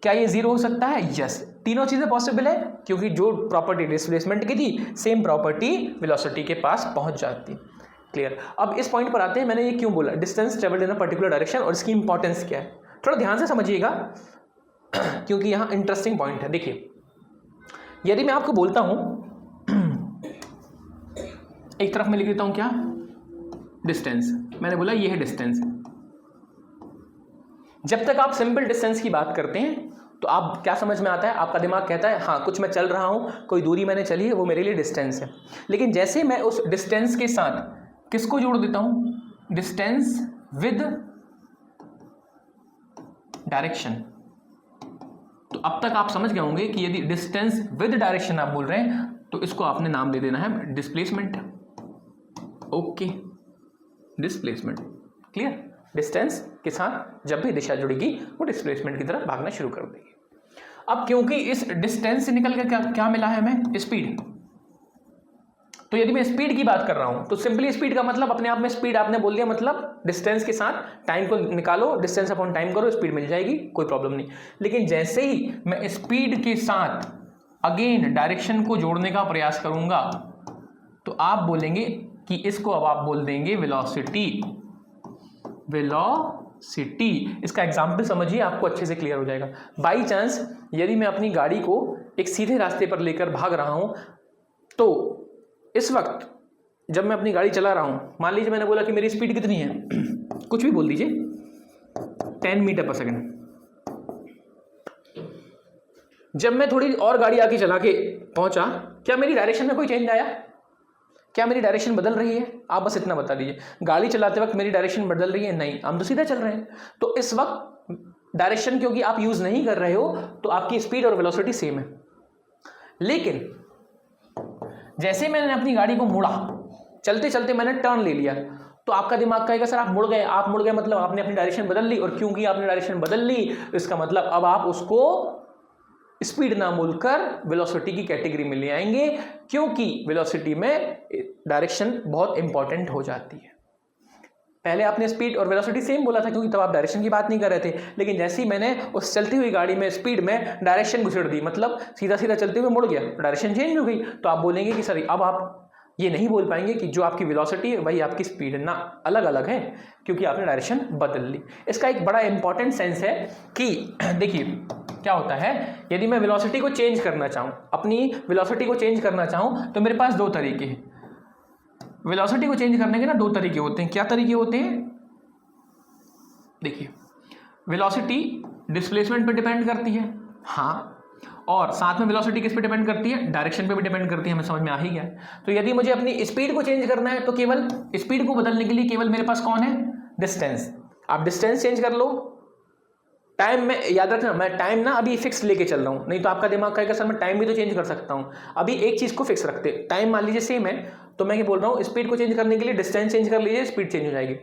क्या ये जीरो हो सकता है, यस। तीनों चीज़ें पॉसिबल है क्योंकि जो प्रॉपर्टी डिस्प्लेसमेंट की थी सेम प्रॉपर्टी वेलोसिटी के पास पहुंच जाती। क्लियर। अब इस पॉइंट पर आते हैं, मैंने ये क्यों बोला distance travelled in a particular direction और इसकी इंपॉर्टेंस क्या है, थोड़ा ध्यान से समझिएगा क्योंकि यहाँ इंटरेस्टिंग पॉइंट है। देखिए, यदि मैं आपको बोलता हूँ एक तरफ मैं लिख देता हूँ क्या, डिस्टेंस, मैंने बोला ये है डिस्टेंस। जब तक आप सिंपल डिस्टेंस की बात करते हैं तो आप क्या समझ में आता है, आपका दिमाग कहता है हाँ कुछ मैं चल रहा हूँ, कोई दूरी मैंने चली है, वो मेरे लिए डिस्टेंस है। लेकिन जैसे मैं उस डिस्टेंस के साथ किसको जोड़ देता हूँ, डिस्टेंस विद डायरेक्शन, तो अब तक आप समझ गए होंगे कि यदि डिस्टेंस विद डायरेक्शन आप बोल रहे हैं तो इसको आपने नाम दे देना है displacement. Okay, displacement. Clear. Distance के साथ जब भी दिशा जुड़ेगी वो डिस्प्लेसमेंट की तरफ भागना शुरू कर देगी। अब क्योंकि इस डिस्टेंस से निकल के क्या मिला है हमें, स्पीड, तो यदि मैं स्पीड की बात कर रहा हूं तो सिंपली स्पीड का मतलब अपने आप में स्पीड आपने बोल दिया, मतलब डिस्टेंस के साथ टाइम को निकालो, डिस्टेंस अपॉन टाइम करो, स्पीड मिल जाएगी, कोई प्रॉब्लम नहीं। लेकिन जैसे ही मैं स्पीड के साथ अगेन डायरेक्शन को जोड़ने का प्रयास करूंगा तो आप बोलेंगे कि इसको अब आप बोल देंगे वेलोसिटी। वेलोसिटी, इसका एग्जाम्पल समझिए, आपको अच्छे से क्लियर हो जाएगा। बाई चांस यदि मैं अपनी गाड़ी को एक सीधे रास्ते पर लेकर भाग रहा हूं तो इस वक्त जब मैं अपनी गाड़ी चला रहा हूं, मान लीजिए मैंने बोला कि मेरी स्पीड कितनी है कुछ भी बोल दीजिए, 10 मीटर पर सेकेंड। जब मैं थोड़ी और गाड़ी आके चला के पहुंचा, क्या मेरी डायरेक्शन में कोई चेंज आया, क्या मेरी डायरेक्शन बदल रही है, आप बस इतना बता दीजिए। गाड़ी चलाते वक्त मेरी डायरेक्शन बदल रही है, नहीं, हम तो सीधा चल रहे हैं। तो इस वक्त डायरेक्शन क्योंकि आप यूज नहीं कर रहे हो तो आपकी स्पीड और वेलोसिटी सेम है। लेकिन जैसे मैंने अपनी गाड़ी को मुड़ा, चलते चलते मैंने टर्न ले लिया, तो आपका दिमाग कहेगा सर आप मुड़ गए, आप मुड़ गए मतलब आपने अपनी डायरेक्शन बदल ली, और क्योंकि आपने डायरेक्शन बदल ली इसका मतलब अब आप उसको स्पीड ना बोलकर वेलोसिटी की कैटेगरी में ले आएंगे, क्योंकि वेलोसिटी में डायरेक्शन बहुत इंपॉर्टेंट हो जाती है। पहले आपने स्पीड और वेलोसिटी सेम बोला था क्योंकि तब आप डायरेक्शन की बात नहीं कर रहे थे, लेकिन जैसे ही मैंने उस चलती हुई गाड़ी में स्पीड में डायरेक्शन घुसेड़ दी, मतलब सीधा सीधा चलते हुए मुड़ गया, डायरेक्शन चेंज हो गई, तो आप बोलेंगे कि सर अब आप ये नहीं बोल पाएंगे कि जो आपकी वेलोसिटी है वही आपकी स्पीड है, ना, अलग अलग है क्योंकि आपने डायरेक्शन बदल ली। इसका एक बड़ा इंपॉर्टेंट सेंस है कि देखिए क्या होता है, यदि मैं वेलोसिटी को चेंज करना चाहूँ, अपनी वेलोसिटी को चेंज करना चाहूँ तो मेरे पास दो तरीके हैं। वेलोसिटी को चेंज करने के ना दो तरीके होते हैं। क्या तरीके होते हैं, देखिए, वेलोसिटी डिस्प्लेसमेंट पे डिपेंड करती है, हाँ, और साथ में वेलोसिटी किस पे डिपेंड करती है, डायरेक्शन पे भी डिपेंड करती है, हमें समझ में आ ही गया। तो यदि मुझे अपनी स्पीड को चेंज करना है तो केवल स्पीड को बदलने के लिए केवल मेरे पास कौन है, डिस्टेंस। आप डिस्टेंस चेंज कर लो, टाइम में याद रखना, मैं टाइम ना अभी फिक्स लेके चल रहा हूँ, नहीं तो आपका दिमाग कहेगा सर मैं टाइम भी तो चेंज कर सकता हूँ। अभी एक चीज़ को फिक्स रखते, टाइम मान लीजिए सेम है, तो मैं ये बोल रहा हूँ स्पीड को चेंज करने के लिए डिस्टेंस चेंज कर लीजिए, स्पीड चेंज हो जाएगी।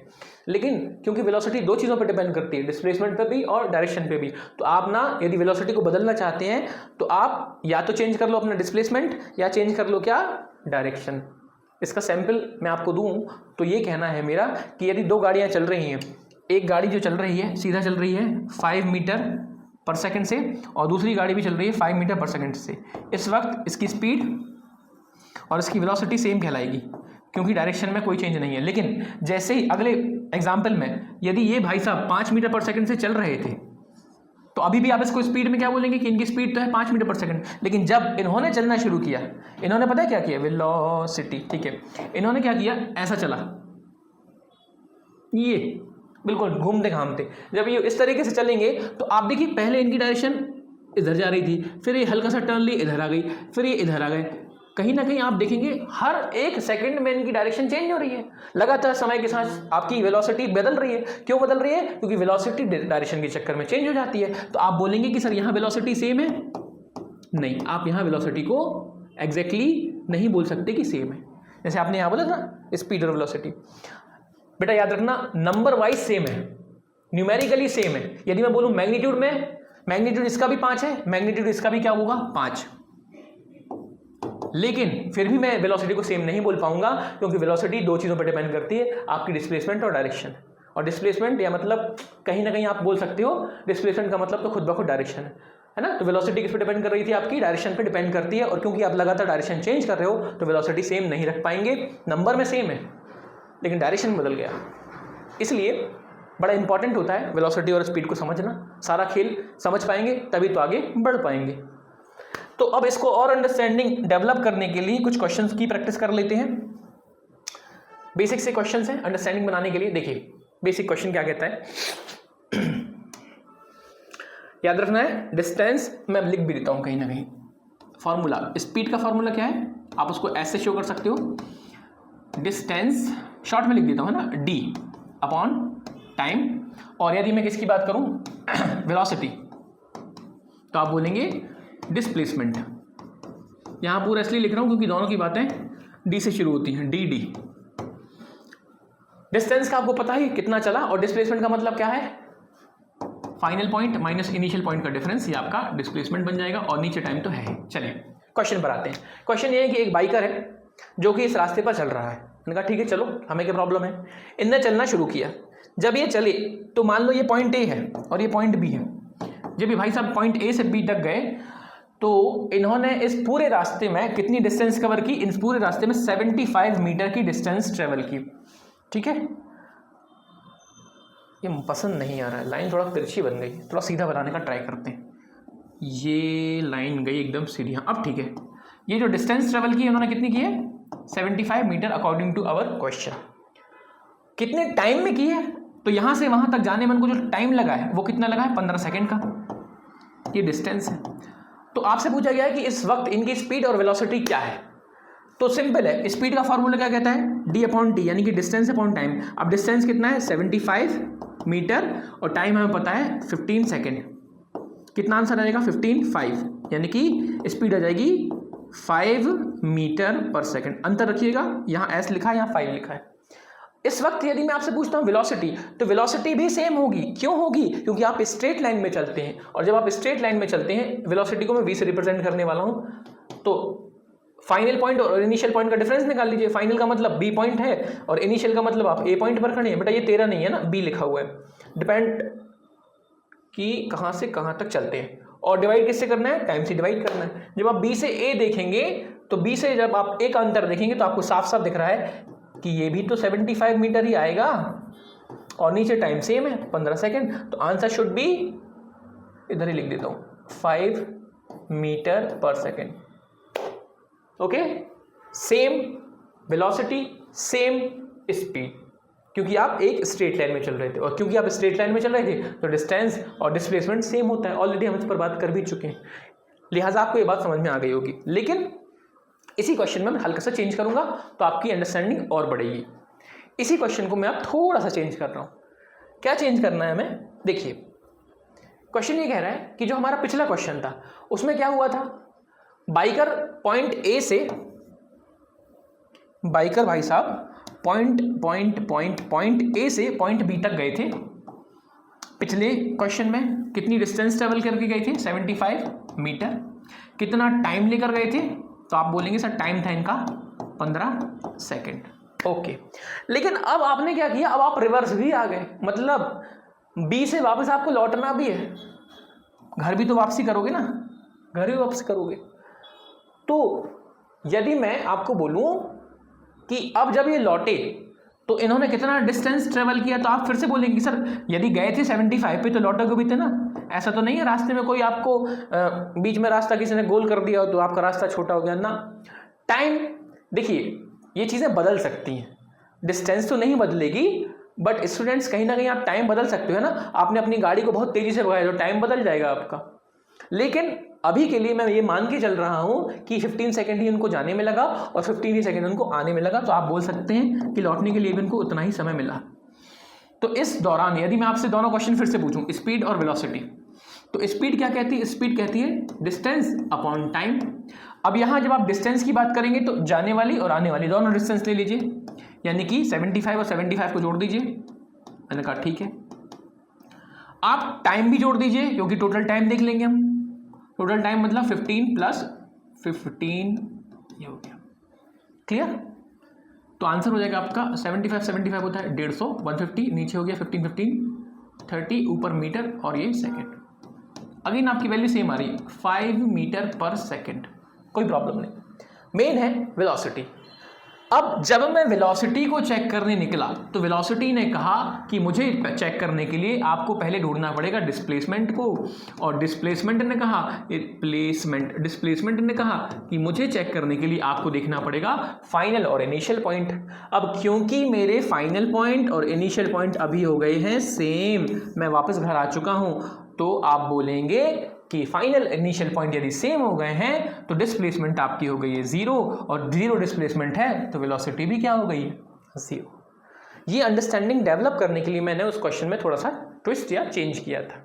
लेकिन क्योंकि वेलोसिटी दो चीज़ों पर डिपेंड करती है, डिस्प्लेसमेंट पे भी और डायरेक्शन पे भी, तो आप ना यदि वेलोसिटी को बदलना चाहते हैं तो आप या तो चेंज कर लो अपना डिस्प्लेसमेंट या चेंज कर लो क्या, डायरेक्शन। इसका सैंपल मैं आपको दूँ तो ये कहना है मेरा कि यदि दो गाड़ियाँ चल रही हैं, एक गाड़ी जो चल रही है सीधा चल रही है 5 मीटर पर सेकंड से और दूसरी गाड़ी भी चल रही है 5 मीटर पर सेकंड से, इस वक्त इसकी स्पीड और इसकी वेलोसिटी सेम कहलाएगी क्योंकि डायरेक्शन में कोई चेंज नहीं है। लेकिन जैसे ही अगले एग्जाम्पल में यदि ये भाई साहब 5 मीटर पर सेकंड से चल रहे थे तो अभी भी आप इसको स्पीड में क्या बोलेंगे कि इनकी स्पीड तो है 5 मीटर पर सेकंड, लेकिन जब इन्होंने चलना शुरू किया, इन्होंने पता है क्या किया, वेलोसिटी, ठीक है, इन्होंने क्या किया, ऐसा चला, ये बिल्कुल घूमते घामते, जब ये इस तरीके से चलेंगे तो आप देखिए पहले इनकी डायरेक्शन इधर जा रही थी, फिर ये हल्का सा टर्न ली इधर आ गई, फिर ये इधर आ गए। कहीं ना कहीं आप देखेंगे हर एक सेकंड में इनकी डायरेक्शन चेंज हो रही है, लगातार समय के साथ आपकी वेलोसिटी बदल रही है। क्यों बदल रही है, क्योंकि वेलोसिटी डायरेक्शन के चक्कर में चेंज हो जाती है। तो आप बोलेंगे कि सर यहाँ वेलोसिटी सेम है, नहीं, आप यहाँ वेलोसिटी को एग्जैक्टली नहीं बोल सकते कि सेम है। जैसे आपने यहाँ बोला था स्पीड और वेलोसिटी, बेटा याद रखना नंबर वाइज सेम है, न्यूमेरिकली सेम है। यदि मैं बोलूं मैग्नीट्यूड में, मैग्नीट्यूड इसका भी 5 है, मैग्नीट्यूड इसका भी क्या होगा 5, लेकिन फिर भी मैं वेलोसिटी को सेम नहीं बोल पाऊंगा क्योंकि वेलोसिटी दो चीज़ों पर डिपेंड करती है, आपकी डिस्प्लेसमेंट और डायरेक्शन। और डिस्प्लेसमेंट या मतलब कहीं ना कहीं आप बोल सकते हो डिस्प्लेसमेंट का मतलब तो खुद ब खुद डायरेक्शन है। है ना। तो वेलोसिटी किस पे डिपेंड कर रही थी, आपकी डायरेक्शन पे डिपेंड करती है, और क्योंकि आप लगातार डायरेक्शन चेंज कर रहे हो तो वेलोसिटी सेम नहीं रख पाएंगे। नंबर में सेम है लेकिन डायरेक्शन बदल गया, इसलिए बड़ा इंपॉर्टेंट होता है वेलोसिटी और स्पीड को समझना। सारा खेल समझ पाएंगे तभी तो आगे बढ़ पाएंगे। तो अब इसको और अंडरस्टैंडिंग डेवलप करने के लिए कुछ क्वेश्चंस की प्रैक्टिस कर लेते हैं। बेसिक से क्वेश्चंस हैं अंडरस्टैंडिंग बनाने के लिए। देखिए बेसिक क्वेश्चन क्या कहता है, याद रखना है डिस्टेंस, मैं लिख भी देता हूं कहीं ना कहीं। फॉर्मूला, स्पीड का फॉर्मूला क्या है, आप उसको ऐसे शो कर सकते हो, डिस्टेंस शॉर्ट में लिख देता हूं, है ना, डी अपॉन टाइम। और यदि मैं किसकी बात करूं वेलोसिटी, तो आप बोलेंगे डिस्प्लेसमेंट। यहां पूरा इसलिए लिख रहा हूं क्योंकि दोनों की बातें डी से शुरू होती हैं, डी डी। डिस्टेंस का आपको पता है कितना चला, और डिस्प्लेसमेंट का मतलब क्या है, final point minus initial point का डिफरेंस, ये आपका डिस्प्लेसमेंट बन जाएगा, और नीचे टाइम तो है ही। चलिए क्वेश्चन पर आते हैं। क्वेश्चन ये है कि एक बाइकर है जो कि इस रास्ते पर चल रहा है। मैंने कहा ठीक है चलो, हमें क्या प्रॉब्लम है। इनने चलना शुरू किया, जब ये चले तो मान लो ये पॉइंट ए है और ये पॉइंट बी है। जब ये भाई साहब पॉइंट ए से बी तक गए तो इन्होंने इस पूरे रास्ते में कितनी डिस्टेंस कवर की, इस पूरे रास्ते में 75 मीटर की डिस्टेंस ट्रेवल की। ठीक है, ये पसंद नहीं आ रहा है, लाइन थोड़ा तिरछी बन गई, थोड़ा सीधा बनाने का ट्राई करते हैं। ये लाइन गई एकदम सीधी, हाँ अब ठीक है। ये जो डिस्टेंस ट्रेवल की उन्होंने कितनी की है, 75 metre according to our question. कितने टाइम में की है, तो यहां से वहां तक जाने में उनको जो टाइम लगा है वो कितना लगा है, 15 सेकेंड का। ये डिस्टेंस है। तो आपसे पूछा गया है कि इस वक्त इनकी स्पीड और वेलोसिटी क्या है। तो सिंपल है, स्पीड का फॉर्मूला क्या कहता है, डी अपॉन टी, यानी कि डिस्टेंस अपॉन टाइम। अब डिस्टेंस कितना है 75 मीटर और टाइम हमें पता है 15 सेकेंड। कितना आंसर आएगा 15.5, यानी कि स्पीड आ जाएगी 5 मीटर पर सेकेंड। अंतर रखिएगा, यहाँ एस लिखा है यहाँ 5 लिखा है। इस वक्त यदि मैं आपसे पूछता हूँ वेलोसिटी, तो वेलोसिटी भी सेम होगी। क्यों होगी, क्योंकि आप स्ट्रेट लाइन में चलते हैं, और जब आप स्ट्रेट लाइन में चलते हैं वेलोसिटी को मैं v से रिप्रेजेंट करने वाला हूँ। तो फाइनल पॉइंट और इनिशियल पॉइंट का डिफरेंस निकाल लीजिए। फाइनल का मतलब बी पॉइंट है और इनिशियल का मतलब आप ए पॉइंट पर खड़े हैं। बेटा ये 13 नहीं है ना, बी लिखा हुआ है। डिपेंड कि कहाँ से कहाँ तक चलते हैं, और डिवाइड किससे करना है, टाइम से डिवाइड करना है। जब आप बी से ए देखेंगे तो बी से जब आप ए का अंतर देखेंगे तो आपको साफ साफ दिख रहा है कि ये भी तो 75 मीटर ही आएगा, और नीचे टाइम सेम है 15 सेकेंड। तो आंसर शुड बी, इधर ही लिख देता हूँ, 5 मीटर पर second. Okay, same velocity same speed, क्योंकि आप एक स्ट्रेट लाइन में चल रहे थे, और क्योंकि आप स्ट्रेट लाइन में चल रहे थे तो डिस्टेंस और डिस्प्लेसमेंट सेम होता है। ऑलरेडी हम इस पर बात कर भी चुके हैं, लिहाजा आपको ये बात समझ में आ गई होगी। लेकिन इसी क्वेश्चन में मैं हल्का सा चेंज करूंगा तो आपकी अंडरस्टैंडिंग और बढ़ेगी। इसी क्वेश्चन को मैं अब थोड़ा सा चेंज कर रहा हूं। क्या चेंज करना है हमें, देखिए क्वेश्चन ये कह रहा है कि जो हमारा पिछला क्वेश्चन था उसमें क्या हुआ था, बाइकर पॉइंट ए से, बाइकर भाई साहब पॉइंट ए से पॉइंट बी तक गए थे। पिछले क्वेश्चन में कितनी डिस्टेंस ट्रेवल करके गए थे, 75 मीटर। कितना टाइम लेकर गए थे, तो आप बोलेंगे सर टाइम था इनका 15 सेकेंड। ओके, लेकिन अब आपने क्या किया, अब आप रिवर्स भी आ गए, मतलब बी से वापस आपको लौटना भी है। घर भी तो वापसी करोगे ना, घर भी वापस करोगे। तो यदि मैं आपको बोलूं कि अब जब ये लौटे तो इन्होंने कितना डिस्टेंस ट्रेवल किया, तो आप फिर से बोलेंगे सर यदि गए थे 75 पे तो लौटोगे भी थे ना। ऐसा तो नहीं है रास्ते में कोई आपको बीच में रास्ता किसी ने गोल कर दिया हो तो आपका रास्ता छोटा हो गया ना। टाइम, देखिए ये चीज़ें बदल सकती हैं, डिस्टेंस तो नहीं बदलेगी, बट स्टूडेंट्स कहीं ना कहीं आप टाइम बदल सकते हो ना। आपने अपनी गाड़ी को बहुत तेज़ी से भगाया तो टाइम बदल जाएगा आपका। लेकिन अभी के लिए मैं ये मान के चल रहा हूं कि 15 सेकंड ही उनको जाने में लगा और 15 ही सेकंड उनको आने में लगा, तो आप बोल सकते हैं कि लौटने के लिए भी उनको उतना ही समय मिला। तो इस दौरान यदि मैं आपसे दोनों क्वेश्चन फिर से पूछूं, स्पीड और वेलोसिटी, तो स्पीड क्या कहती है, स्पीड कहती है डिस्टेंस अपॉन टाइम। अब यहां जब आप डिस्टेंस की बात करेंगे तो जाने वाली और आने वाली दोनों डिस्टेंस ले लीजिए, यानी कि 75 और 75 को जोड़ दीजिए। मैंने कहा ठीक है। आप टाइम भी जोड़ दीजिए क्योंकि टोटल टाइम देख लेंगे हम। टोटल टाइम मतलब 15 प्लस 15, ये हो गया क्लियर। तो आंसर हो जाएगा आपका 75 होता है 150, 150 नीचे हो गया 15 30 ऊपर मीटर और ये सेकेंड। अगेन आपकी वैल्यू सेम आ रही है 5 मीटर पर सेकेंड, कोई प्रॉब्लम नहीं। मेन है वेलोसिटी। अब जब मैं वेलोसिटी को चेक करने निकला तो वेलोसिटी ने कहा कि मुझे चेक करने के लिए आपको पहले ढूंढना पड़ेगा डिस्प्लेसमेंट को, और डिस्प्लेसमेंट ने कहा कि मुझे चेक करने के लिए आपको देखना पड़ेगा फाइनल और इनिशियल पॉइंट। अब क्योंकि मेरे फाइनल पॉइंट और इनिशियल पॉइंट अभी हो गए हैं सेम, मैं वापस घर आ चुका हूं, तो आप बोलेंगे कि फाइनल इनिशियल पॉइंट यदि सेम हो गए हैं तो डिस्प्लेसमेंट आपकी हो गई है 0, और 0 डिस्प्लेसमेंट है तो वेलोसिटी भी क्या हो गई है 0। ये अंडरस्टैंडिंग डेवलप करने के लिए मैंने उस क्वेश्चन में थोड़ा सा ट्विस्ट या चेंज किया था।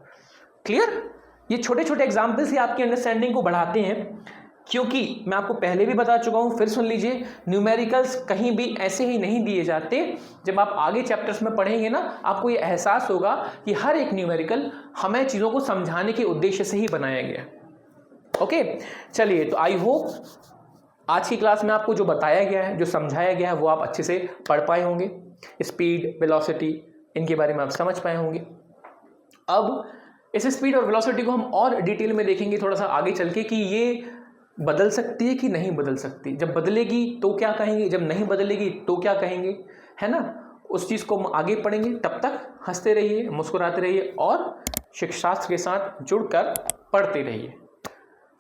क्लियर? ये छोटे छोटे एग्जाम्पल्स ही आपकी अंडरस्टैंडिंग को बढ़ाते हैं, क्योंकि मैं आपको पहले भी बता चुका हूं, फिर सुन लीजिए, न्यूमेरिकल्स कहीं भी ऐसे ही नहीं दिए जाते। जब आप आगे चैप्टर्स में पढ़ेंगे ना, आपको ये एहसास होगा कि हर एक न्यूमेरिकल हमें चीज़ों को समझाने के उद्देश्य से ही बनाया गया। ओके, चलिए, तो आई होप आज की क्लास में आपको जो बताया गया है, जो समझाया गया है, वो आप अच्छे से पढ़ पाए होंगे। स्पीड, वेलोसिटी, इनके बारे में आप समझ पाए होंगे। अब इस स्पीड और वेलोसिटी को हम और डिटेल में देखेंगे थोड़ा सा आगे चल के कि ये बदल सकती है कि नहीं बदल सकती। जब बदलेगी तो क्या कहेंगे, जब नहीं बदलेगी तो क्या कहेंगे, है ना। उस चीज़ को हम आगे पढ़ेंगे। तब तक हंसते रहिए, मुस्कुराते रहिए और शिक्षाशास्त्र के साथ जुड़कर पढ़ते रहिए।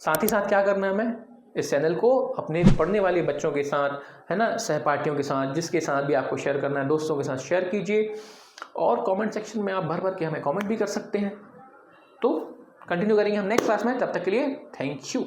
साथ ही साथ क्या करना है, हमें इस चैनल को अपने पढ़ने वाले बच्चों के साथ, है ना, सहपाठियों के साथ, जिसके साथ भी आपको शेयर करना है, दोस्तों के साथ शेयर कीजिए। और कमेंट सेक्शन में आप भर भर के हमें कमेंट भी कर सकते हैं। तो कंटिन्यू करेंगे हम नेक्स्ट क्लास में। तब तक के लिए थैंक यू।